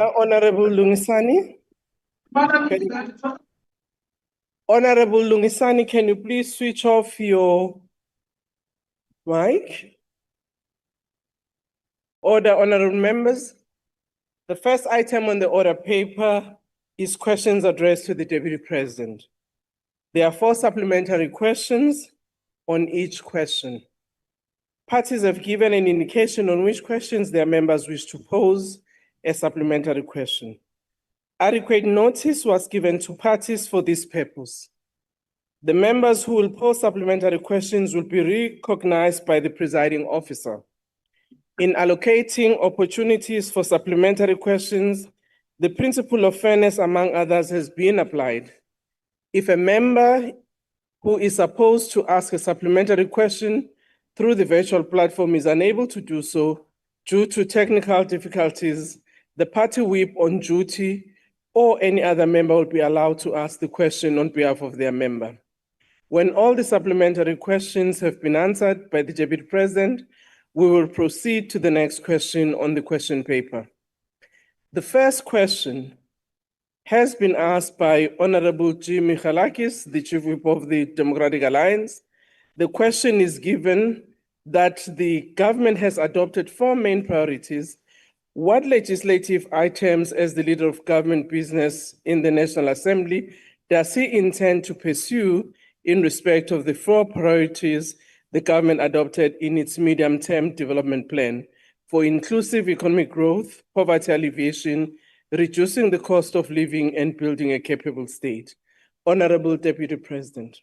Honorable Lungisani. Honorable Lungisani, can you please switch off your mic? Order, honorable members. The first item on the order paper is questions addressed to the Deputy President. There are 4 supplementary questions on each question. Parties have given an indication on which questions their members wish to pose a supplementary question. Adequate notice was given to parties for this purpose. The members who will pose supplementary questions will be recognized by the presiding officer. In allocating opportunities for supplementary questions, the principle of fairness, among others, has been applied. If a member who is supposed to ask a supplementary question through the virtual platform is unable to do so due to technical difficulties, the party whip on duty or any other member will be allowed to ask the question on behalf of their member. When all the supplementary questions have been answered by the Deputy President, we will proceed to the next question on the question paper. The first question has been asked by Honorable G. Michalakis, the Chief Whip of the Democratic Alliance. The question is given that the government has adopted 4 main priorities. What legislative items, as the leader of government business in the National Assembly, does he intend to pursue in respect of the 4 priorities the government adopted in its medium-term development plan for inclusive economic growth, poverty alleviation, reducing the cost of living, and building a capable state? Honorable Deputy President.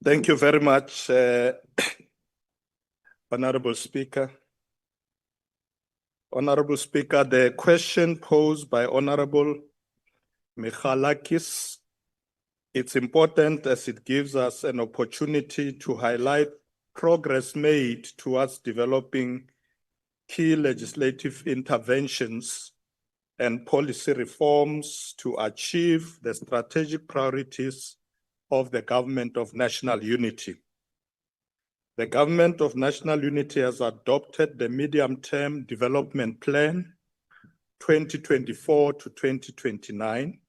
Thank you very much, Honorable Speaker. Honorable Speaker, the question posed by Honorable Michalakis, it's important as it gives us an opportunity to highlight progress made towards developing key legislative interventions and policy reforms to achieve the strategic priorities of the Government of National Unity. The Government of National Unity has adopted the Medium-Term Development Plan 2024 to 2029,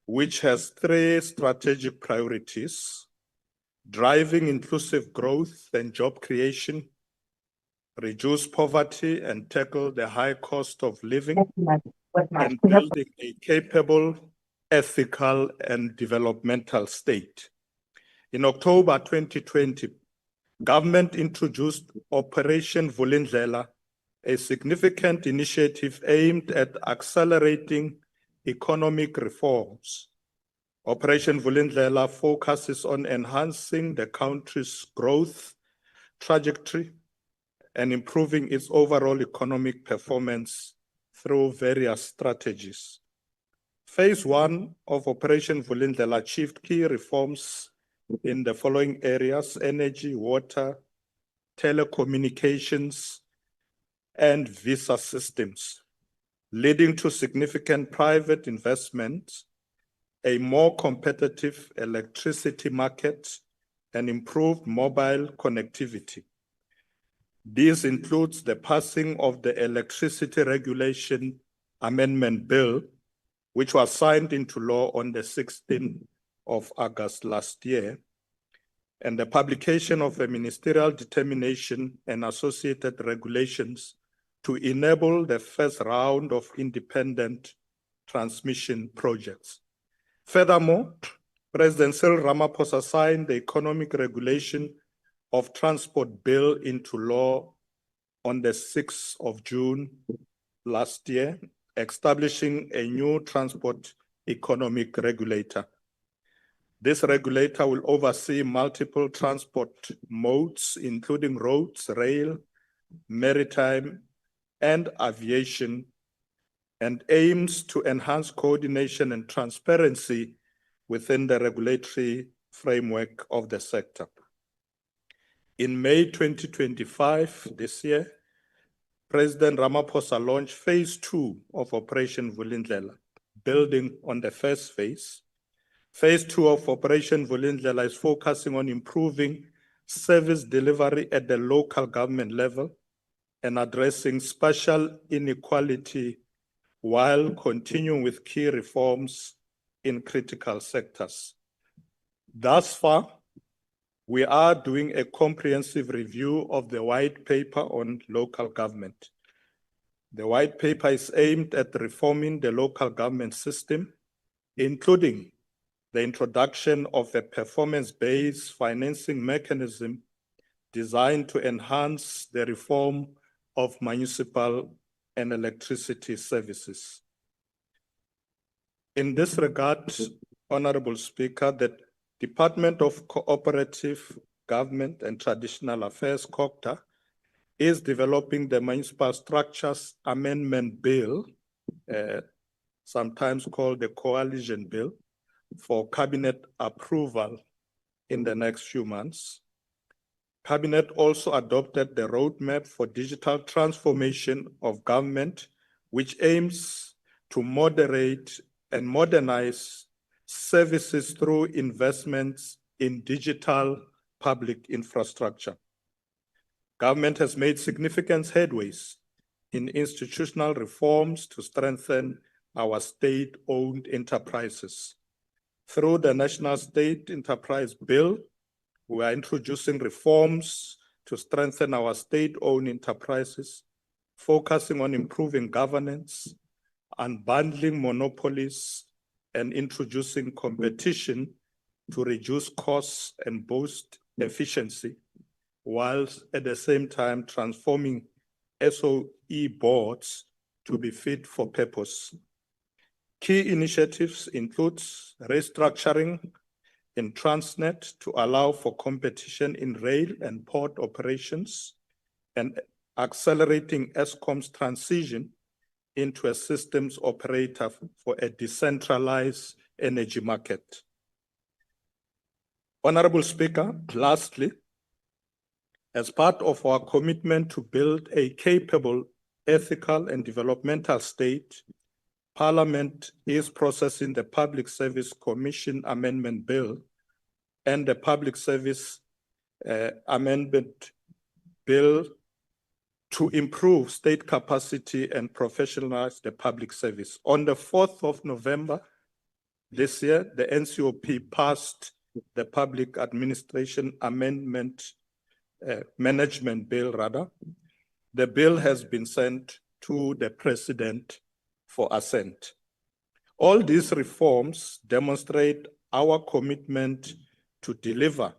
which has 3 strategic priorities: driving inclusive growth and job creation, reduce poverty and tackle the high cost of living, and building a capable, ethical, and developmental state. In October 2020, government introduced Operation Vulindlela, a significant initiative aimed at accelerating economic reforms. Operation Vulindlela focuses on enhancing the country's growth trajectory and improving its overall economic performance through various strategies. Phase 1 of Operation Vulindlela achieved key reforms in the following areas: energy, water, telecommunications, and visa systems, leading to significant private investment, a more competitive electricity market, and improved mobile connectivity. This includes the passing of the Electricity Regulation Amendment Bill, which was signed into law on the 16th of August last year, and the publication of a ministerial determination and associated regulations to enable the first round of independent transmission projects. Furthermore, President Cyril Ramaphosa signed the Economic Regulation of Transport Bill into law on the 6th of June last year, establishing a new transport economic regulator. This regulator will oversee multiple transport modes, including roads, rail, maritime, and aviation, and aims to enhance coordination and transparency within the regulatory framework of the sector. In May 2025, this year, President Ramaphosa launched phase 2 of Operation Vulindlela, building on the first phase. Phase 2 of Operation Vulindlela is focusing on improving service delivery at the local government level and addressing spatial inequality while continuing with key reforms in critical sectors. Thus far, we are doing a comprehensive review of the white paper on local government. The white paper is aimed at reforming the local government system, including the introduction of a performance-based financing mechanism designed to enhance the reform of municipal and electricity services. In this regard, Honorable Speaker, the Department of Cooperative Government and Traditional Affairs, COGTA, is developing the Municipal Structures Amendment Bill, sometimes called the Coalition Bill, for Cabinet approval in the next few months. Cabinet also adopted the roadmap for digital transformation of government, which aims to moderate and modernize services through investments in digital public infrastructure. Government has made significant headways in institutional reforms to strengthen our state-owned enterprises. Through the National State Enterprise Bill, we are introducing reforms to strengthen our state-owned enterprises, focusing on improving governance, unbundling monopolies, and introducing competition to reduce costs and boost efficiency, whilst at the same time transforming SOE boards to be fit for purpose. Key initiatives include restructuring in Transnet to allow for competition in rail and port operations and accelerating Eskom's transition into a systems operator for a decentralized energy market. Honorable Speaker, lastly, as part of our commitment to build a capable, ethical, and developmental state, Parliament is processing the Public Service Commission Amendment Bill and the Public Service Amendment Bill to improve state capacity and professionalize the public service. On the 4th of November this year, the NCOP passed the Public Administration Amendment Management Bill, rather. The bill has been sent to the President for assent. All these reforms demonstrate our commitment to deliver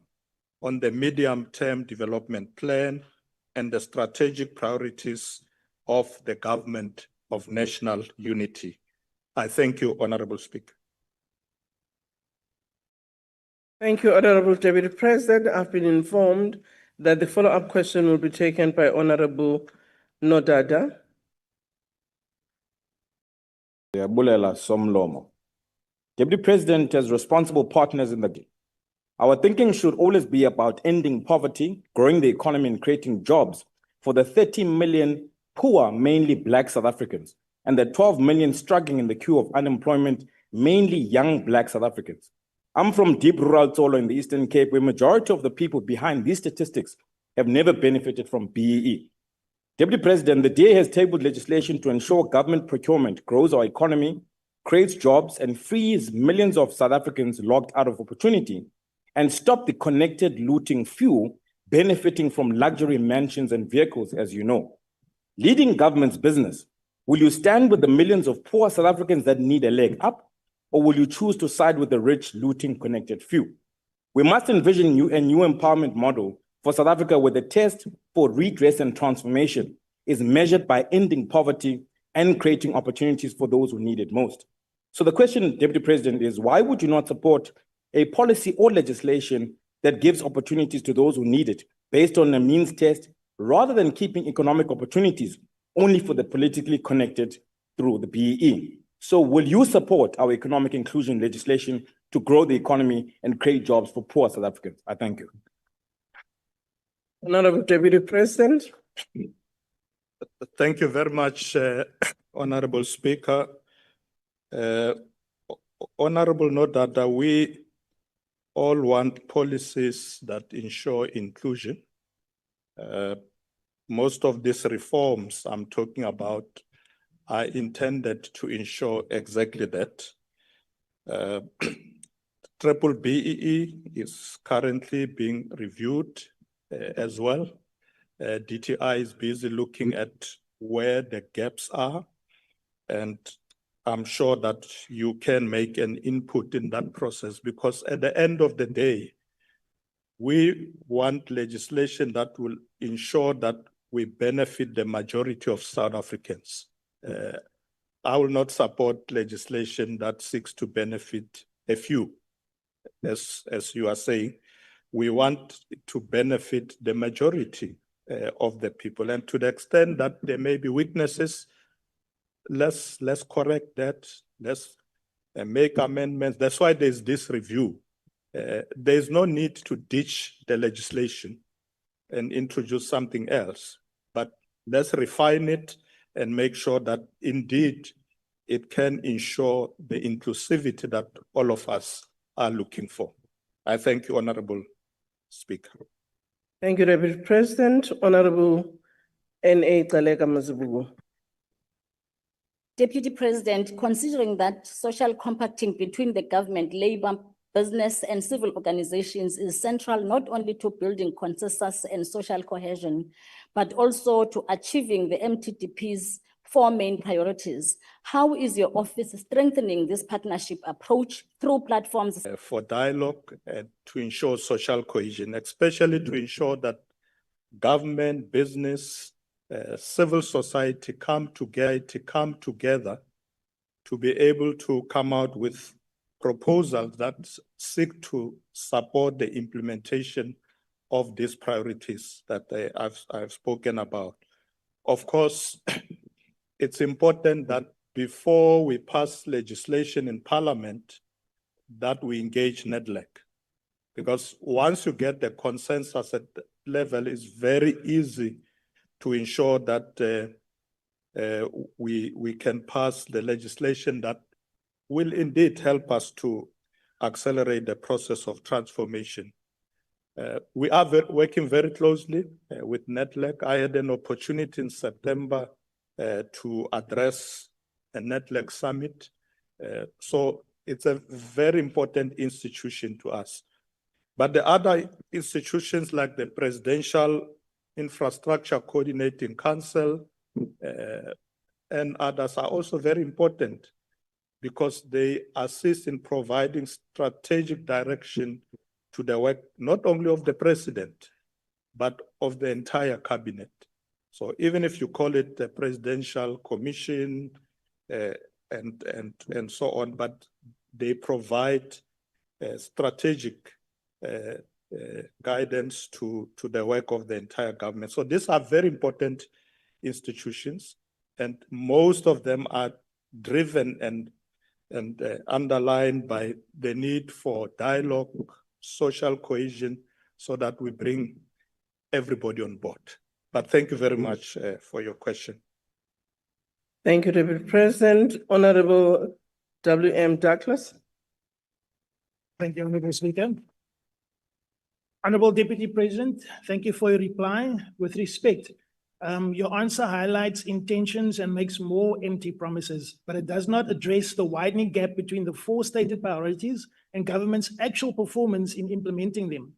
on the medium-term development plan and the strategic priorities of the government of national unity. I thank you, Honorable Speaker. Thank you, Honorable Deputy President. I've been informed that the follow-up question will be taken by Honorable Nodada. Bulela Somlomo. Deputy President, as responsible partners in the game, our thinking should always be about ending poverty, growing the economy, and creating jobs for the 30 million poor, mainly Black South Africans, and the 12 million struggling in the queue of unemployment, mainly young Black South Africans. I'm from deep rural Tsolo in the Eastern Cape, where majority of the people behind these statistics have never benefited from BEE. Deputy President, the DA has tabled legislation to ensure government procurement grows our economy, creates jobs, and frees millions of South Africans locked out of opportunity, and stop the connected looting few benefiting from luxury mansions and vehicles, as you know. Leading government's business, will you stand with the millions of poor South Africans that need a leg up, or will you choose to side with the rich looting connected few? We must envision a new empowerment model for South Africa, where the test for redress and transformation is measured by ending poverty and creating opportunities for those who need it most. So the question, Deputy President, is why would you not support a policy or legislation that gives opportunities to those who need it based on a means test, rather than keeping economic opportunities only for the politically connected through the BEE? So will you support our economic inclusion legislation to grow the economy and create jobs for poor South Africans? I thank you. Honorable Deputy President. Thank you very much, Honorable Speaker. Honorable Nodada, we all want policies that ensure inclusion. Most of these reforms I'm talking about are intended to ensure exactly that. Triple BEE is currently being reviewed as well. DTI is busy looking at where the gaps are, and I'm sure that you can make an input in that process, because at the end of the day, we want legislation that will ensure that we benefit the majority of South Africans. I will not support legislation that seeks to benefit a few, as you are saying. We want to benefit the majority of the people, and to the extent that there may be weaknesses, let's correct that. Let's make amendments. That's why there's this review. There's no need to ditch the legislation and introduce something else, but let's refine it and make sure that indeed it can ensure the inclusivity that all of us are looking for. I thank you, Honorable Speaker. Thank you, Deputy President. Honorable N.A. Gcaleka Mazibuko. Deputy President, considering that social compacting between the government, labor, business and civil organizations is central not only to building consensus and social cohesion, but also to achieving the MTDP's 4 main priorities, how is your office strengthening this partnership approach through platforms? For dialogue and to ensure social cohesion, especially to ensure that government, business, civil society come together to be able to come out with proposals that seek to support the implementation of these priorities that I've spoken about. Of course, it's important that before we pass legislation in Parliament, that we engage NEDLAC. Because once you get the consensus at the level, it's very easy to ensure that we can pass the legislation that will indeed help us to accelerate the process of transformation. We are working very closely with NEDLAC. I had an opportunity in September to address a NEDLAC summit. So it's a very important institution to us. But the other institutions like the Presidential Infrastructure Coordinating Council and others are also very important, because they assist in providing strategic direction to the work, not only of the president, but of the entire cabinet. So even if you call it the Presidential Commission and so on, but they provide strategic guidance to the work of the entire government. So these are very important institutions, and most of them are driven and underlined by the need for dialogue, social cohesion, so that we bring everybody on board. But thank you very much for your question. Thank you, Deputy President. Honorable W.M. Douglas. Thank you, Honorable Speaker. Honorable Deputy President, thank you for your reply. With respect, your answer highlights intentions and makes more empty promises, but it does not address the widening gap between the 4 stated priorities and government's actual performance in implementing them.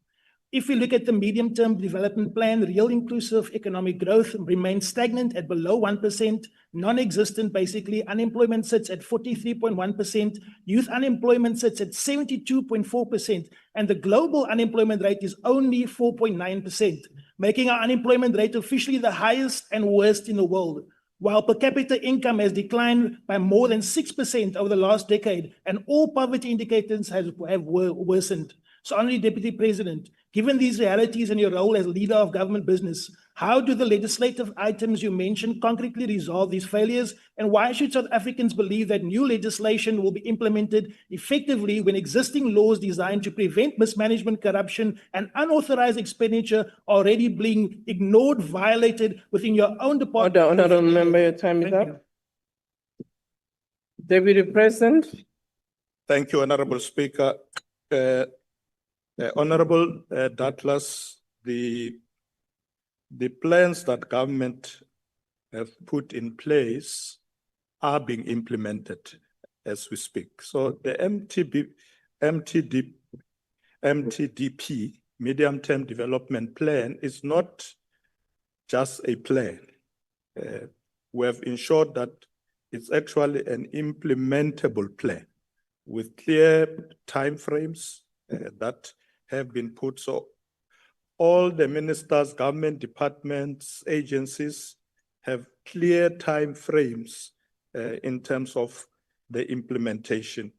If we look at the medium-term development plan, real inclusive economic growth remains stagnant at below 1%, non-existent basically, unemployment sits at 43.1%, youth unemployment sits at 72.4%, and the global unemployment rate is only 4.9%, making our unemployment rate officially the highest and worst in the world. While per capita income has declined by more than 6% over the last decade, and all poverty indicators have worsened. So, Honorable Deputy President, given these realities and your role as leader of government business, How do the legislative items you mentioned concretely resolve these failures? And why should South Africans believe that new legislation will be implemented effectively when existing laws designed to prevent mismanagement, corruption, and unauthorized expenditure are already being ignored, violated within your own department? Order, honorable member, your time is Thank up. you. Deputy President. Thank you, Honorable Speaker. Honorable Douglas, the plans that government have put in place are being implemented as we speak. So the MTDP, Medium-Term Development Plan, is not just a plan. We have ensured that it's actually an implementable plan with clear timeframes that have been put. So all the ministers, government departments, agencies have clear timeframes in terms of the implementation.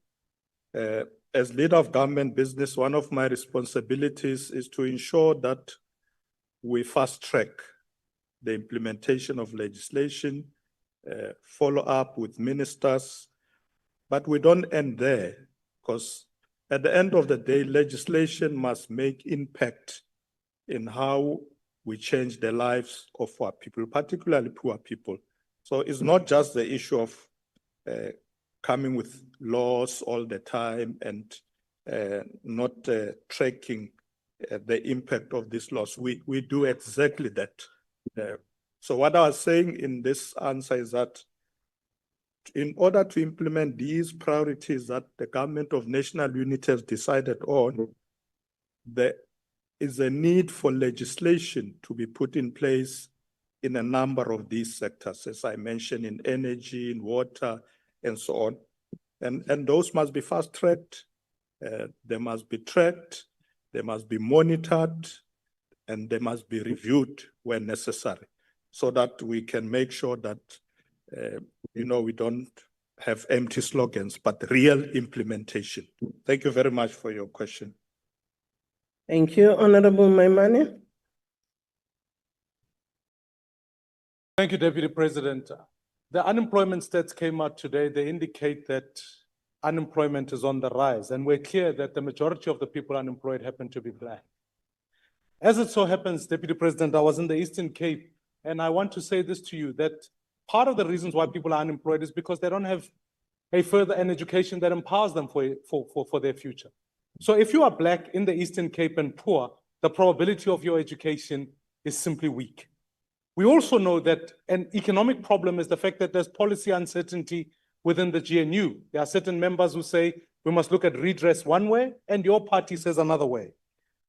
As leader of government business, one of my responsibilities is to ensure that we fast track the implementation of legislation, follow up with ministers, but we don't end there, because at the end of the day, legislation must make impact in how we change the lives of our people, particularly poor people. So it's not just the issue of coming with laws all the time and not tracking the impact of these laws. We do exactly that. So what I was saying in this answer is that in order to implement these priorities that the government of national unity has decided on, there is a need for legislation to be put in place in a number of these sectors, as I mentioned, in energy, in water, and so on. And those must be fast-tracked, they must be tracked, they must be monitored, and they must be reviewed when necessary, so that we can make sure that we don't have empty slogans, but real implementation. Thank you very much for your question. Thank you, Honorable Maimane. Thank you, Deputy President. The unemployment stats came out today. They indicate that unemployment is on the rise, and we're clear that the majority of the people unemployed happen to be Black. As it so happens, Deputy President, I was in the Eastern Cape, and I want to say this to you, that part of the reasons why people are unemployed is because they don't have an education that empowers them for their future. So if you are Black in the Eastern Cape and poor, the probability of your education is simply weak. We also know that an economic problem is the fact that there's policy uncertainty within the GNU. There are certain members who say we must look at redress one way, and your party says another way.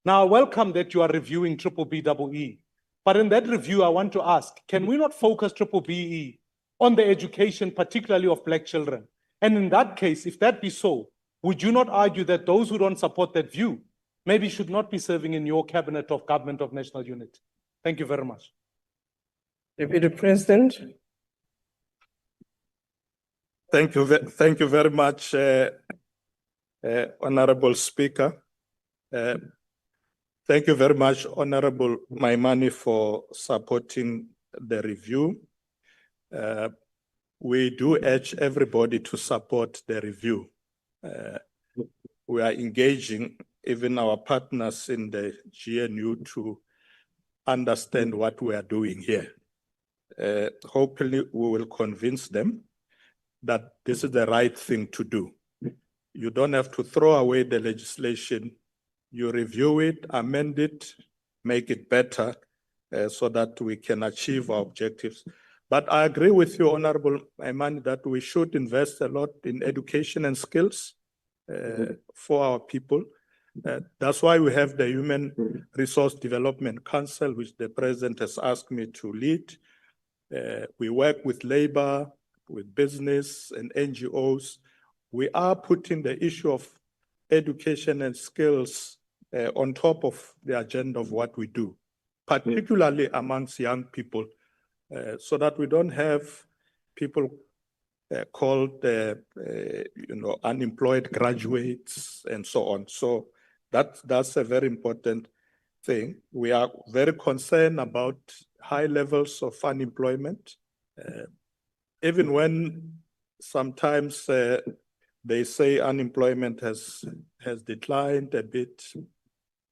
Now, I welcome that you are reviewing BBBEE, but in that review, I want to ask, can we not focus BBBEE on the education, particularly of Black children? And in that case, if that be so, would you not argue that those who don't support that view maybe should not be serving in your cabinet of government of national unity? Thank you very much. Deputy President. Thank you very much, Honorable Speaker. Thank you very much, Honorable Maimane, for supporting the review. We do urge everybody to support the review. We are engaging even our partners in the GNU to understand what we are doing here. Hopefully, we will convince them that this is the right thing to do. You don't have to throw away the legislation. You review it, amend it, make it better so that we can achieve our objectives. But I agree with you, Honorable Maimane, that we should invest a lot in education and skills for our people. That's why we have the Human Resource Development Council, which the President has asked me to lead. We work with labor, with business and NGOs. We are putting the issue of education and skills on top of the agenda of what we do, particularly amongst young people, so that we don't have people called unemployed graduates and so on. So that's a very important thing. We are very concerned about high levels of unemployment. Even when sometimes they say unemployment has declined a bit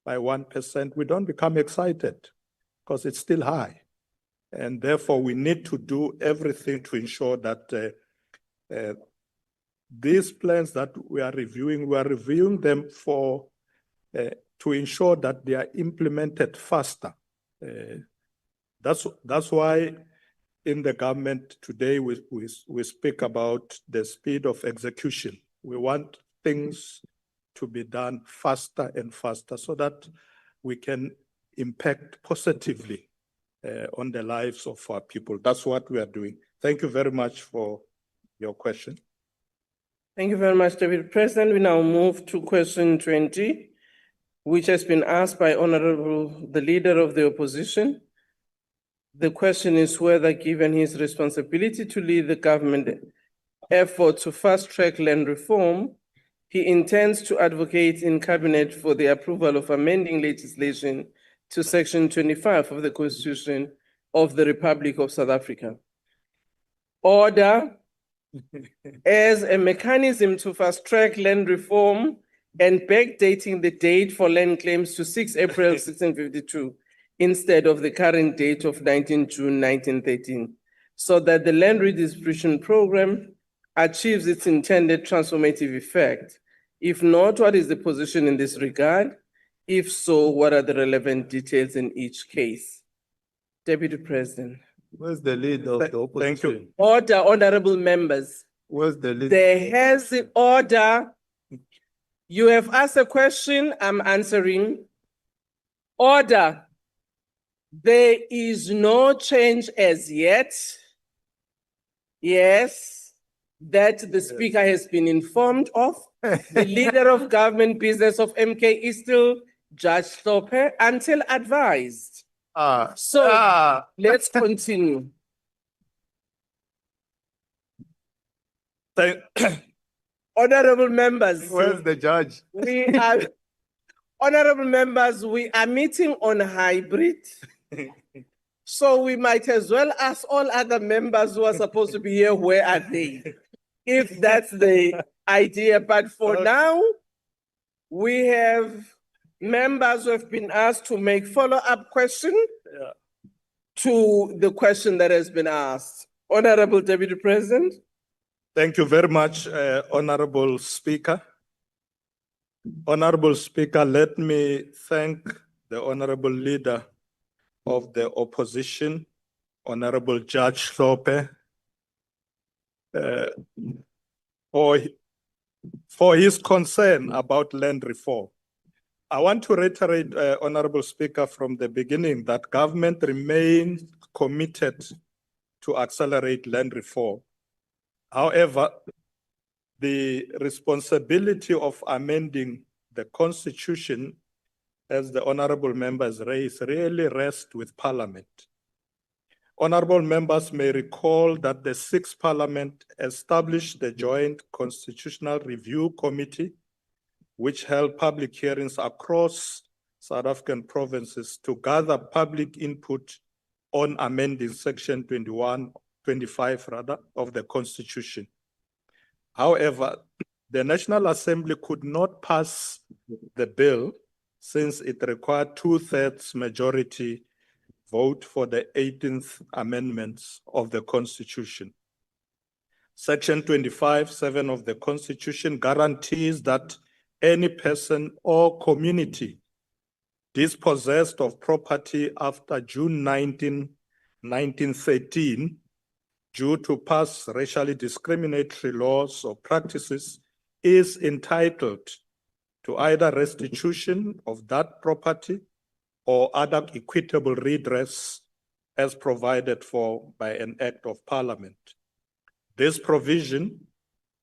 by 1%, we don't become excited because it's still high. And therefore, we need to do everything to ensure that these plans that we are reviewing them for to ensure that they are implemented faster. That's why in the government today we speak about the speed of execution. We want things to be done faster and faster so that we can impact positively on the lives of our people. That's what we are doing. Thank you very much for your question. Thank you very much, Deputy President. We now move to question 20, which has been asked by the Leader of the Opposition. The question is whether, given his responsibility to lead the government effort to fast-track land reform, he intends to advocate in Cabinet for the approval of amending legislation to Section 25 of the Constitution of the Republic of South Africa. Order as a mechanism to fast-track land reform and backdating the date for land claims to 6 April 1652 instead of the current date of 19 June 1913, so that the land redistribution program achieves its intended transformative effect. If not, what is the position in this regard? If so, what are the relevant details in each case? Deputy President. Where's the leader of the opposition? Thank you. Order, honorable members. Where's the leader? There has the order. You have asked a question, I'm answering. Order. There is no change as yet. Yes, that the speaker has been informed of. The leader of government business of MK is still Judge Stopper until advised. So let's continue. Honorable members. Where's the judge? Honorable members, we are meeting on hybrid. So we might as well ask all other members who are supposed to be here, where are they? If that's the idea, but for now, we have members who have been asked to make follow-up question to the question that has been asked. Honorable Deputy President. Thank you very much, Honorable Speaker. Honorable Speaker, let me thank the Honorable Leader of the Opposition, Honorable Judge Hlophe, for his concern about land reform. I want to reiterate, Honorable Speaker, from the beginning that government remains committed to accelerate land reform. However, the responsibility of amending the Constitution, as the honorable members raised, really rests with Parliament. Honorable members may recall that the 6th Parliament established the Joint Constitutional Review Committee, which held public hearings across South African provinces to gather public input on amending Section 25 of the Constitution. However, the National Assembly could not pass the bill since it required 2/3 majority vote for the 18th amendments of the Constitution. Section 25(7) of the Constitution guarantees that any person or community dispossessed of property after June 19, 1913, due to past racially discriminatory laws or practices, is entitled to either restitution of that property or other equitable redress as provided for by an act of Parliament. This provision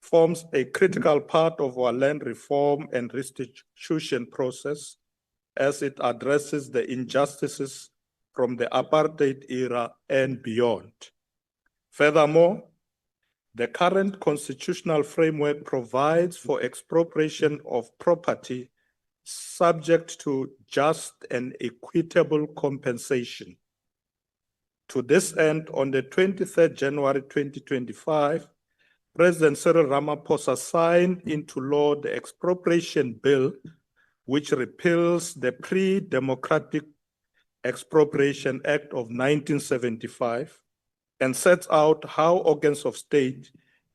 forms a critical part of our land reform and restitution process as it addresses the injustices from the apartheid era and beyond. Furthermore, the current constitutional framework provides for expropriation of property subject to just and equitable compensation. To this end, on the 23rd January 2025, President Cyril Ramaphosa signed into law the expropriation bill, which repeals the pre-democratic Expropriation Act of 1975 and sets out how organs of state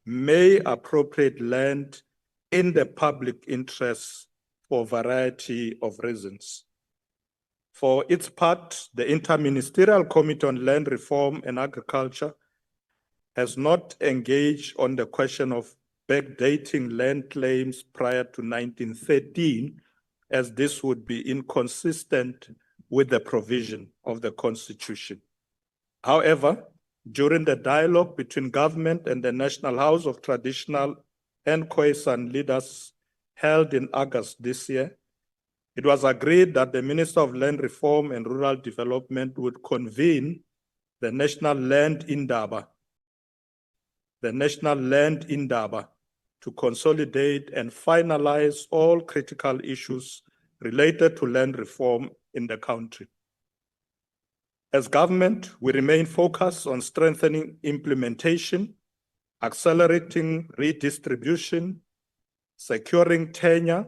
may appropriate land in the public interest for a variety of reasons. For its part, the Interministerial Committee on Land Reform and Agriculture has not engaged on the question of backdating land claims prior to 1913, as this would be inconsistent with the provision of the Constitution. However, during the dialogue between government and the National House of Traditional and Khoisan leaders held in August this year, it was agreed that the Minister of Land Reform and Rural Development would convene the National Land Indaba to consolidate and finalize all critical issues related to land reform in the country. As government, we remain focused on strengthening implementation, accelerating redistribution, securing tenure,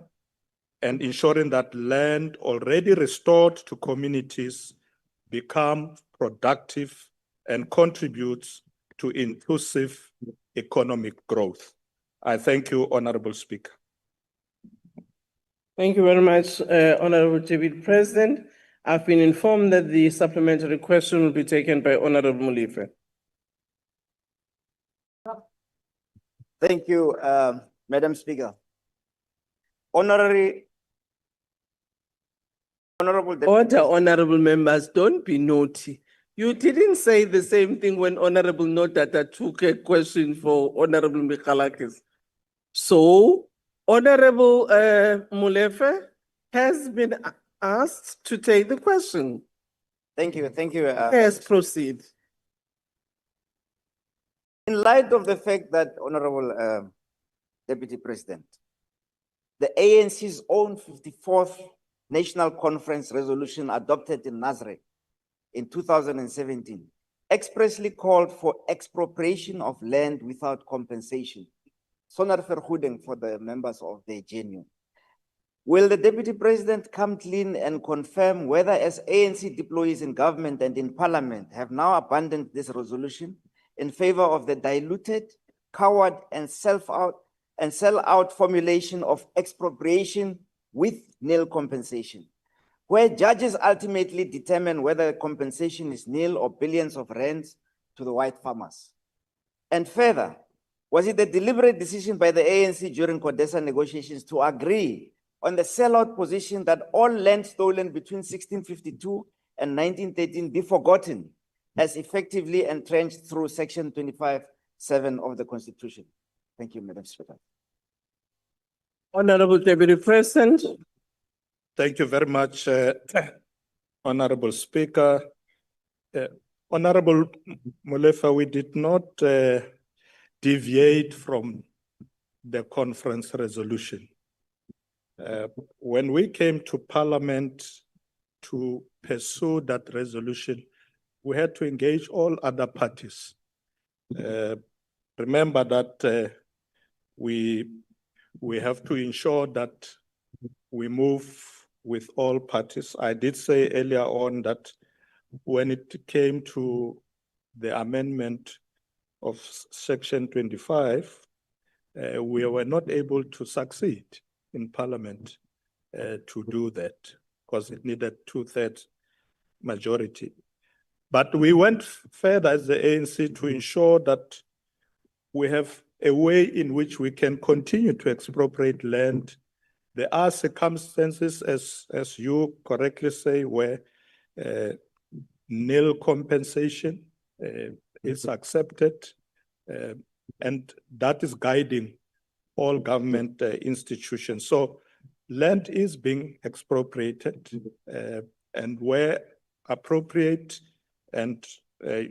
and ensuring that land already restored to communities become productive and contributes to inclusive economic growth. I thank you, Honorable Speaker. Thank you very much, Honorable Deputy President. I've been informed that the supplementary question will be taken by Honorable Molefe. Thank you, Madam Speaker. Honorable Order, honorable members, don't be naughty. You didn't say the same thing when Honorable Nodata took a question for Honorable Michalakis. So, Honorable Molefe has been asked to take the question. Thank you. Yes, proceed. In light of the fact that, Honorable Deputy President, the ANC's own 54th National Conference resolution adopted in Nazareth in 2017 expressly called for expropriation of land without compensation. Sonder vergoeding for the members of the GNU. Will the Deputy President come clean and confirm whether, as ANC deployees in government and in parliament, have now abandoned this resolution in favor of the diluted, coward, and sell-out formulation of expropriation with nil compensation, where judges ultimately determine whether compensation is nil or billions of rands to the white farmers? And further, was it a deliberate decision by the ANC during CODESA negotiations to agree on the sellout position that all land stolen between 1652 and 1913 be forgotten as effectively entrenched through Section 25(7) of the Constitution? Thank you, Madam Speaker. Honorable Deputy President. Thank you very much, Honorable Speaker. Honorable Molefe, we did not deviate from the conference resolution. When we came to Parliament to pursue that resolution, we had to engage all other parties. Remember that we have to ensure that we move with all parties. I did say earlier on that when it came to the amendment of Section 25, we were not able to succeed in Parliament to do that because it needed 2/3 majority. But we went further as the ANC to ensure that we have a way in which we can continue to expropriate land. There are circumstances, as you correctly say, where nil compensation is accepted, and that is guiding all government institutions. So land is being expropriated, and where appropriate, and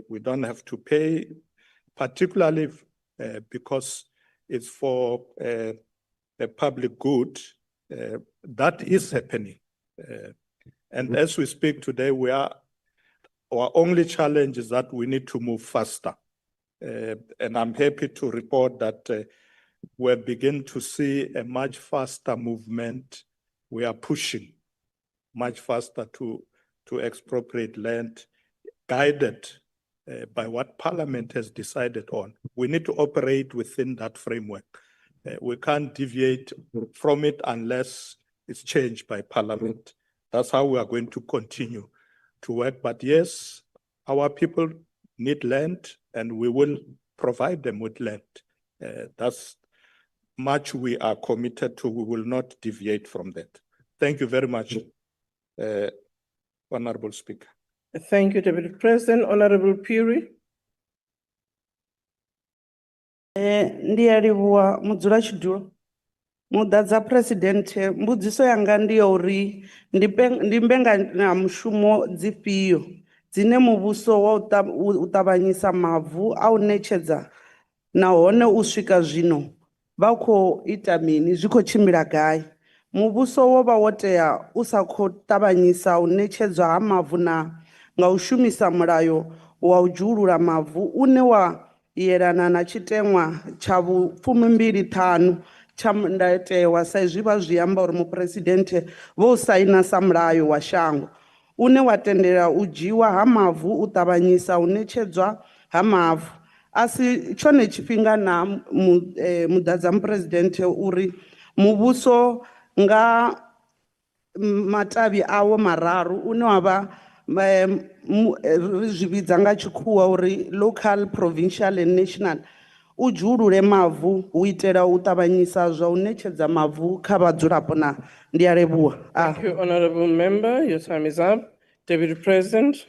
we don't have to pay, particularly because it's for a public good, that is happening. And as we speak today, we are Our only challenge is that we need to move faster. And I'm happy to report that we're beginning to see a much faster movement. We are pushing much faster to expropriate land, guided by what Parliament has decided on. We need to operate within that framework. We can't deviate from it unless it's changed by Parliament. That's how we are going to continue to work. But yes, our people need land and we will provide them with land. That's much we are committed to. We will not deviate from that. Thank you very much, Honorable Speaker. Thank you, Deputy President. Honorable Piri. Ndi a livhuwa mudzulatshidulo. Muḓadza President, mbudziso yanga ndi ya uri ndi mbekanyamushumo dzifhio dzine muvhuso wa u ṱavhanyisa mavu a u ṋetshedza nahone u swika zwino vha khou ita mini, zwi khou tshimbila gai? Muvhuso wo vha wo tea u sa khou ṱavhanyisa u ṋetshedzwa ha mavu na nga u shumisa mulayo wa u dzhiulula mavu une wa yelana na tshiteṅwa tsha 25 tsha ndayotewa sa izwi vha zwi amba uri muphuresidennde vho saina sa mulayo wa shango une wa tendela u dzhiwa ha mavu, u ṱavhanyisa u ṋetshedzwa ha mavu. A si tshone tshifhinga na muḓadza muphuresidennde uri muvhuso nga matavhi awo mararu une wa vha ri zwi vhidza nga tshikhuwa uri local, provincial and national, u dzhiulule mavu u itela u ṱavhanyisa zwa u ṋetshedza mavu kha vhadzulapo na ndi a livhuwa. Thank you, Honorable Member. Your time is up. Deputy President.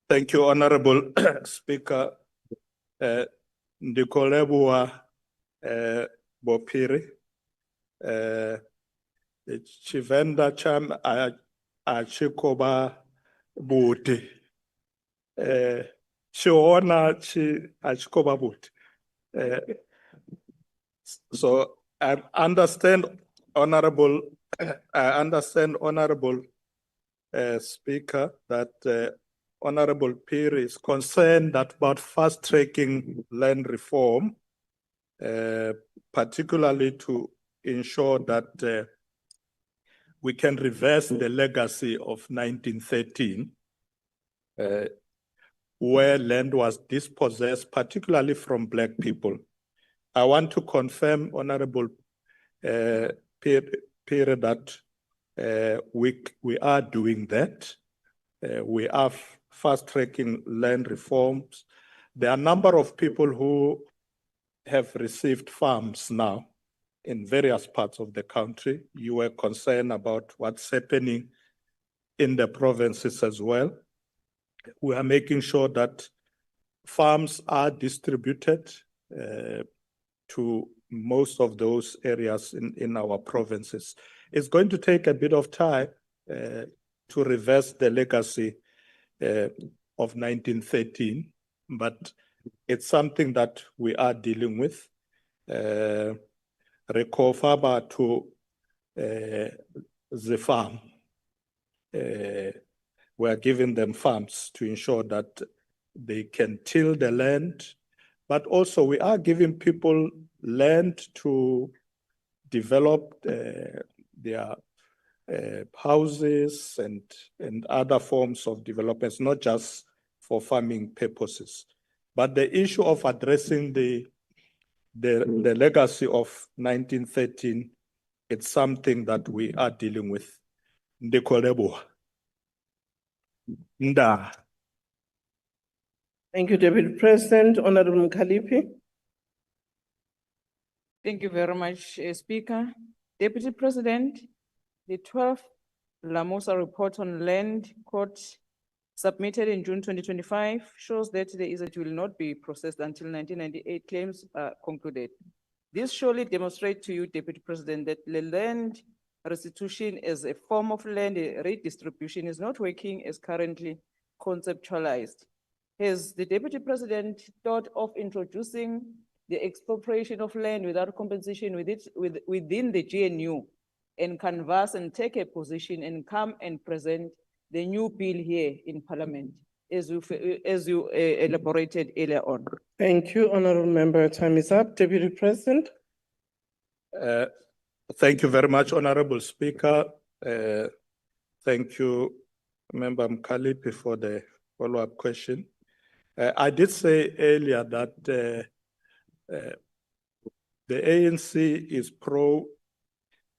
Thank you, Honorable Speaker. Ndikolebua Bopiri. Chivenda cham achikoba buti. Chiona achikoba buti. So I understand, Honorable Speaker, that Honorable Piri is concerned that about fast-tracking land reform, particularly to ensure that we can reverse the legacy of 1913, where land was dispossessed, particularly from Black people. I want to confirm, Honorable Piri, that we are doing that. We are fast-tracking land reforms. There are a number of people who have received farms now in various parts of the country. You were concerned about what's happening in the provinces as well. We are making sure that farms are distributed to most of those areas in our provinces. It's going to take a bit of time to reverse the legacy of 1913, but it's something that we are dealing with. Rekofaba to the farm. We are giving them farms to ensure that they can till the land, but also we are giving people land to develop their houses and other forms of developments, not just for farming purposes. But the issue of addressing the legacy of 1913, it's something that we are dealing with. Ndikolebo. Nda. Thank you, Deputy President. Honorable Mkhaliphi. Thank you very much, Speaker. Deputy President, the 12th Lamosa report on land court submitted in June 2025 shows that the EZ will not be processed until 1998 claims are concluded. This surely demonstrates to you, Deputy President, that the land restitution as a form of land redistribution is not working as currently conceptualized. Has the Deputy President thought of introducing the expropriation of land without compensation within the GNU and canvass and take a position and come and present the new bill here in Parliament, as you elaborated earlier on. Thank you, Honorable Member. Time is up. Deputy President. Thank you very much, Honorable Speaker. Thank you, Member Mkalipi, for the follow-up question. I did say earlier that the ANC is pro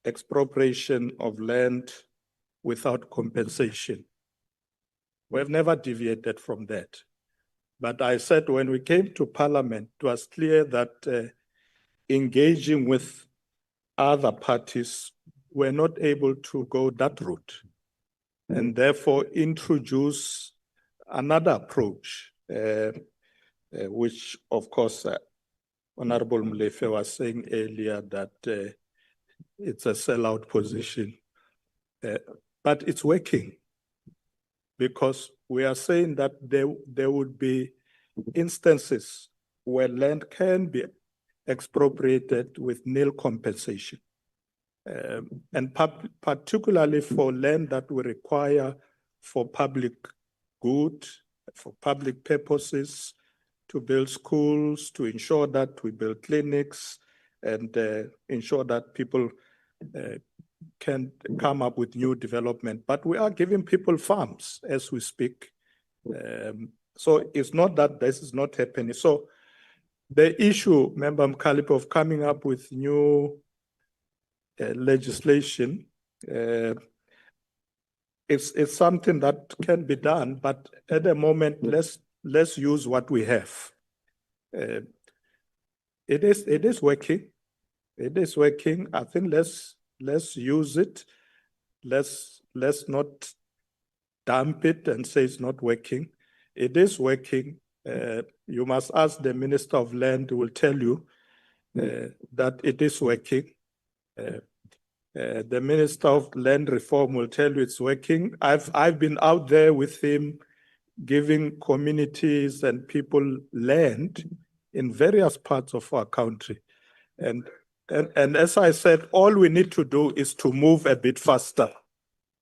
expropriation of land without compensation. We have never deviated from that. But I said when we came to Parliament, it was clear that engaging with other parties, we're not able to go that route, and therefore introduce another approach, which of course, Honorable Mlefe was saying earlier that it's a sellout position, but it's working, because we are saying that there would be instances where land can be expropriated with nil compensation. And particularly for land that we require for public good, for public purposes, to build schools, to ensure that we build clinics, and ensure that people can come up with new development. But we are giving people farms as we speak. So it's not that this is not happening. So the issue, Member Mkalipi, of coming up with new legislation, it's something that can be done, but at the moment, let's use what we have. It is working. It is working. I think let's use it. Let's not dump it and say it's not working. It is working. You must ask the Minister of Land, who will tell you that it is working. The Minister of Land Reform will tell you it's working. I've been out there with him, giving communities and people land in various parts of our country. And as I said, all we need to do is to move a bit faster.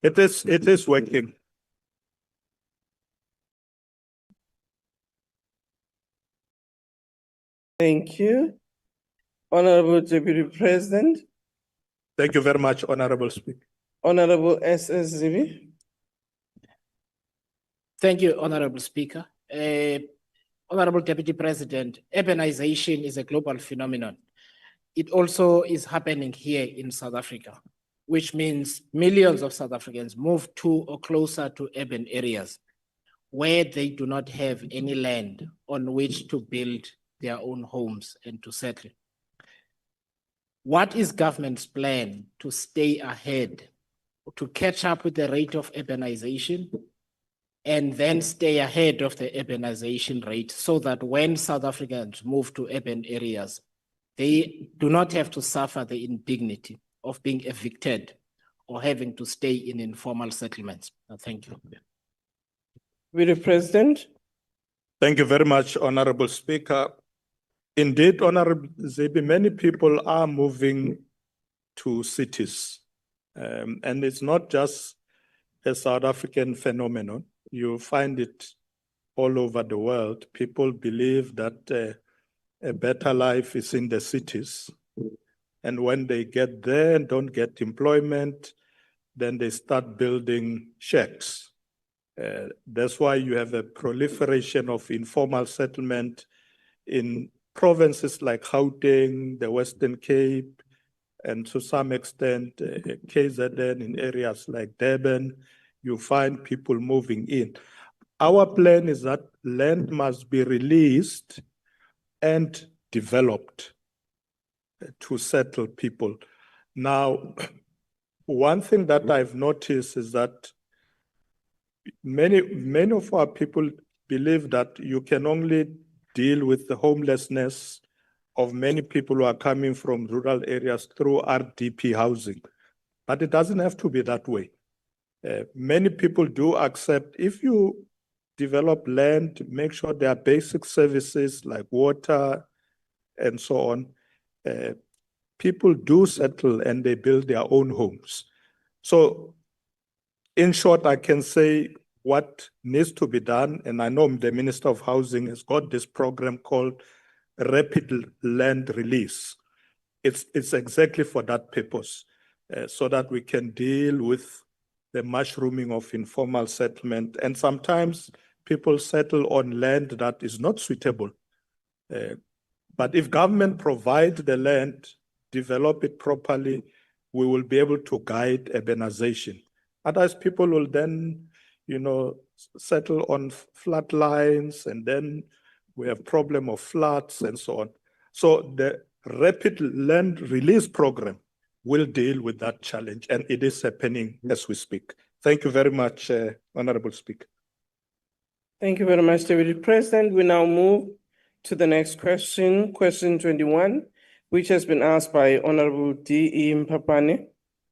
It is working. Thank you. Honorable Deputy President. Thank you very much, Honorable Speaker. Honorable S.S. Zibi. Thank you, Honorable Speaker. Honorable Deputy President, urbanization is a global phenomenon. It also is happening here in South Africa, which means millions of South Africans move to or closer to urban areas where they do not have any land on which to build their own homes and to settle. What is government's plan to stay ahead, to catch up with the rate of urbanization, and then stay ahead of the urbanization rate so that when South Africans move to urban areas, they do not have to suffer the indignity of being evicted or having to stay in informal settlements? Thank you. With the President. Thank you very much, Honorable Speaker. Indeed, Honorable Zibi, many people are moving to cities. And it's not just a South African phenomenon. You find it all over the world. People believe that a better life is in the cities. And when they get there and don't get employment, then they start building shacks. That's why you have a proliferation of informal settlement in provinces like Gauteng, the Western Cape, and to some extent KZN, in areas like Durban. You find people moving in. Our plan is that land must be released and developed to settle people. Now, one thing that I've noticed is that many of our people believe that you can only deal with the homelessness of many people who are coming from rural areas through RDP housing. But it doesn't have to be that way. Many people do accept, if you develop land, make sure there are basic services like water and so on, people do settle and they build their own homes. So In short, I can say what needs to be done, and I know the Minister of Housing has got this program called Rapid Land Release. It's exactly for that purpose, so that we can deal with the mushrooming of informal settlement. And sometimes people settle on land that is not suitable. But if government provide the land, develop it properly, we will be able to guide urbanization. Otherwise, people will then, settle on flat lines, and then we have problem of floods and so on. So the Rapid Land Release Program will deal with that challenge, and it is happening as we speak. Thank you very much, Honorable Speaker. Thank you very much, Deputy President. We now move to the next question, question 21, which has been asked by Honorable D.E. Mpapane.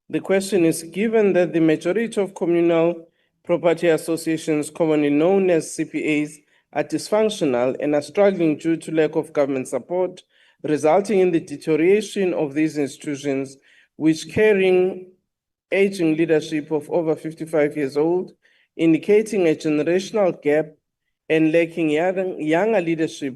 The question is, given that the majority of communal property associations, commonly known as CPAs, are dysfunctional and are struggling due to lack of government support, resulting in the deterioration of these institutions, which carrying aging leadership of over 55 years old, indicating a generational gap and lacking younger leadership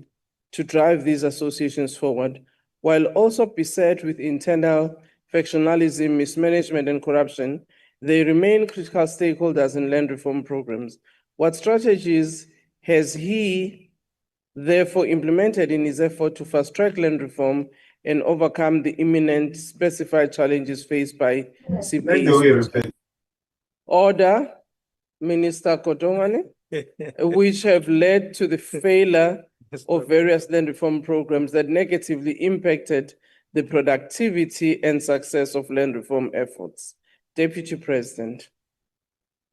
to drive these associations forward, while also beset with internal factionalism, mismanagement, and corruption, they remain critical stakeholders in land reform programs. What strategies has he therefore implemented in his effort to fast-track land reform and overcome the imminent specified challenges faced by CPAs? Order, Minister Kodongane, which have led to the failure of various land reform programs that negatively impacted the productivity and success of land reform efforts. Deputy President.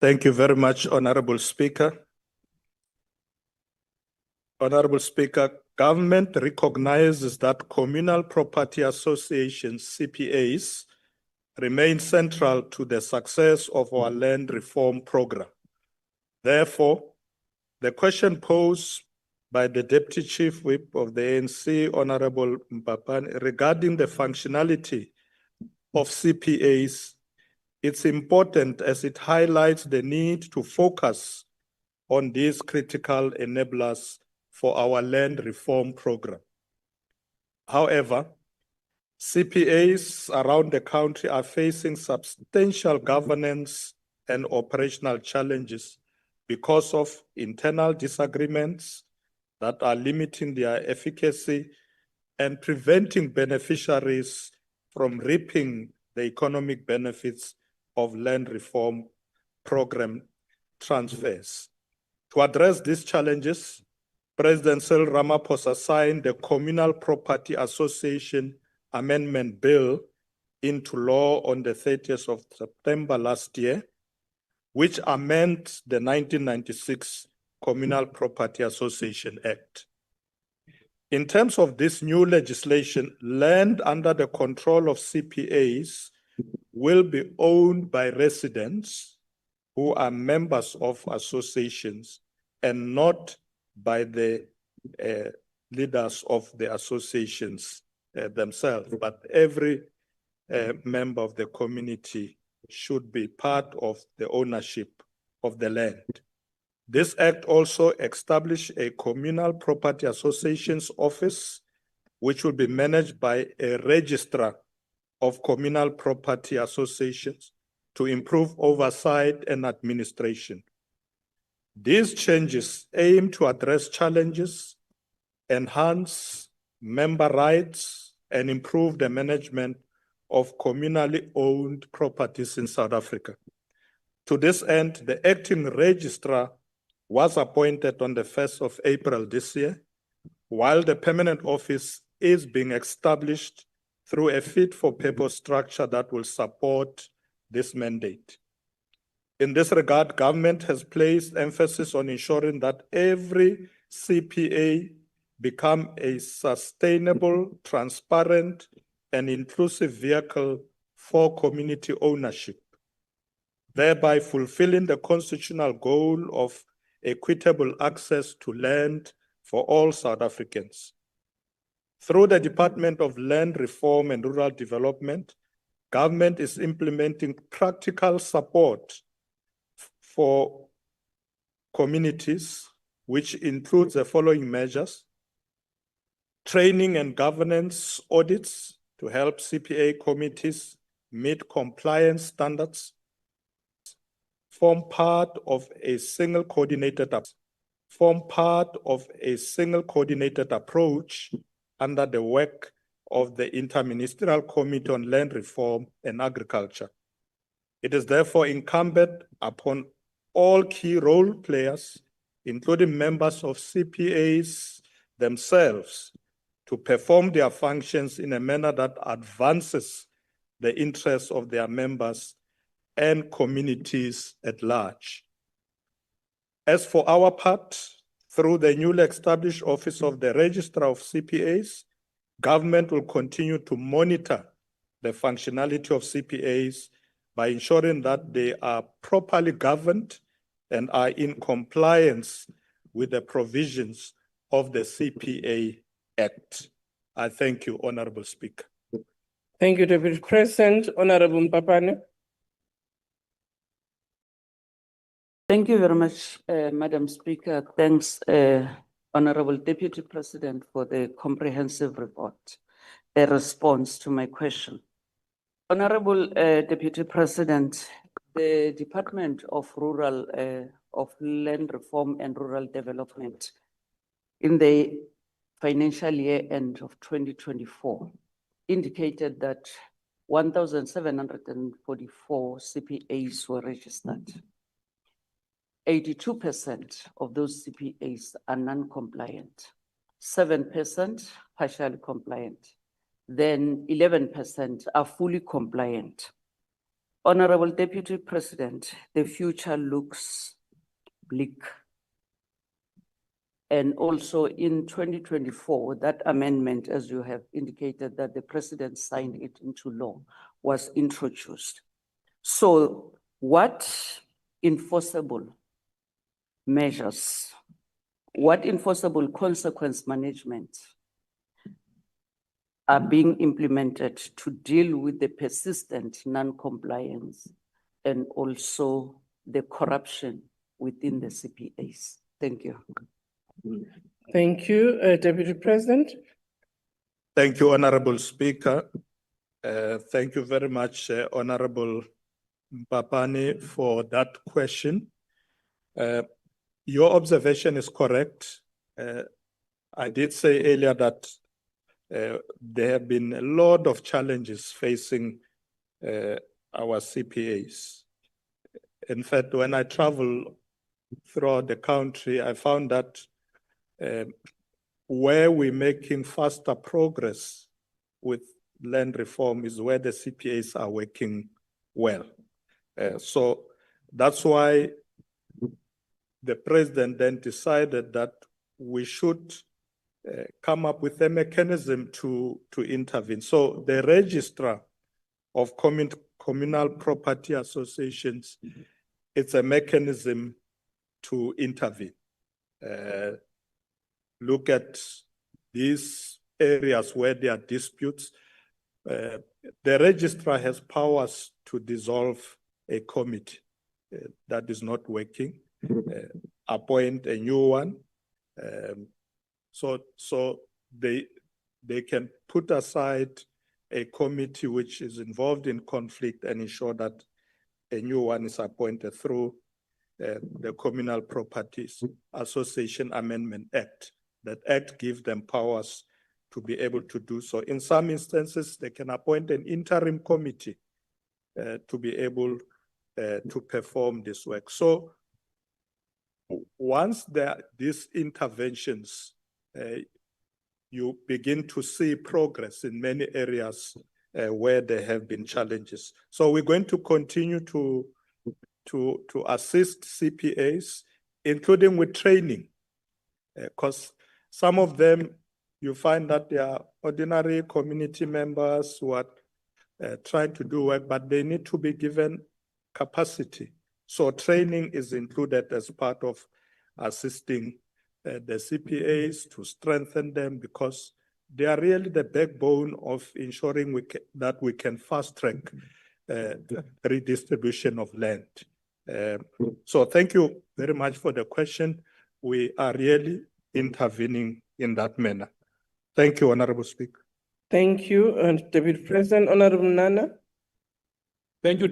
Thank you very much, Honorable Speaker. Honorable Speaker, government recognizes that communal property associations, CPAs, remain central to the success of our land reform program. Therefore, the question posed by the Deputy Chief Whip of the ANC, Honorable Mpapane, regarding the functionality of CPAs, it's important as it highlights the need to focus on these critical enablers for our land reform program. However, CPAs around the country are facing substantial governance and operational challenges because of internal disagreements that are limiting their efficacy and preventing beneficiaries from reaping the economic benefits of land reform program transfers. To address these challenges, President Cyril Ramaphosa signed the Communal Property Association Amendment Bill into law on the 30th of September last year, which amends the 1996 Communal Property Association Act. In terms of this new legislation, land under the control of CPAs will be owned by residents who are members of associations and not by the leaders of the associations themselves, but every member of the community should be part of the ownership of the land. This act also established a communal property associations office, which will be managed by a registrar of communal property associations to improve oversight and administration. These changes aim to address challenges, enhance member rights, and improve the management of communally owned properties in South Africa. To this end, the acting registrar was appointed on the 1st of April this year, while the permanent office is being established through a fit-for-purpose structure that will support this mandate. In this regard, government has placed emphasis on ensuring that every CPA become a sustainable, transparent, and inclusive vehicle for community ownership, thereby fulfilling the constitutional goal of equitable access to land for all South Africans. Through the Department of Land Reform and Rural Development, government is implementing practical support for communities, which includes the following measures: training and governance audits to help CPA committees meet compliance standards, form part of a single coordinated approach under the work of the Interministerial Committee on Land Reform and Agriculture. It is therefore incumbent upon all key role players, including members of CPAs themselves, to perform their functions in a manner that advances the interests of their members and communities at large. As for our part, through the newly established Office of the Registrar of CPAs, government will continue to monitor the functionality of CPAs by ensuring that they are properly governed and are in compliance with the provisions of the CPA Act. I thank you, Honorable Speaker. Thank you, Deputy President. Honorable Mpapane. Thank you very much, Madam Speaker. Thanks, Honorable Deputy President, for the comprehensive report, a response to my question. Honorable Deputy President, the Department of Land Reform and Rural Development in the financial year end of 2024 indicated that 1,744 CPAs were registered. 82% of those CPAs are non-compliant, 7% partially compliant, then 11% are fully compliant. Honorable Deputy President, the future looks bleak. And also in 2024, that amendment, as you have indicated, that the President signed it into law, was introduced. So what enforceable measures, what enforceable consequence management are being implemented to deal with the persistent non-compliance and also the corruption within the CPAs? Thank you. Thank you, Deputy President. Thank you, Honorable Speaker. Thank you very much, Honorable Mpapane, for that question. Your observation is correct. I did say earlier that there have been a lot of challenges facing our CPAs. In fact, when I travel throughout the country, I found that where we're making faster progress with land reform is where the CPAs are working well. So that's why the President then decided that we should come up with a mechanism to intervene. So the Registrar of Communal Property Associations, it's a mechanism to intervene. Look at these areas where there are disputes. The registrar has powers to dissolve a committee that is not working, appoint a new one. So they can put aside a committee which is involved in conflict and ensure that a new one is appointed through the Communal Properties Association Amendment Act. That act gives them powers to be able to do so. In some instances, they can appoint an interim committee to be able to perform this work. So once there are these interventions, you begin to see progress in many areas where there have been challenges. So we're going to continue to assist CPAs, including with training, because some of them, you find that they are ordinary community members who are trying to do work, but they need to be given capacity. So training is included as part of assisting the CPAs to strengthen them, because they are really the backbone of ensuring that we can fast track the redistribution of land. So thank you very much for the question. We are really intervening in that manner. Thank you, Honorable Speaker. Thank you, and Deputy President, Honorable Nana. Thank you,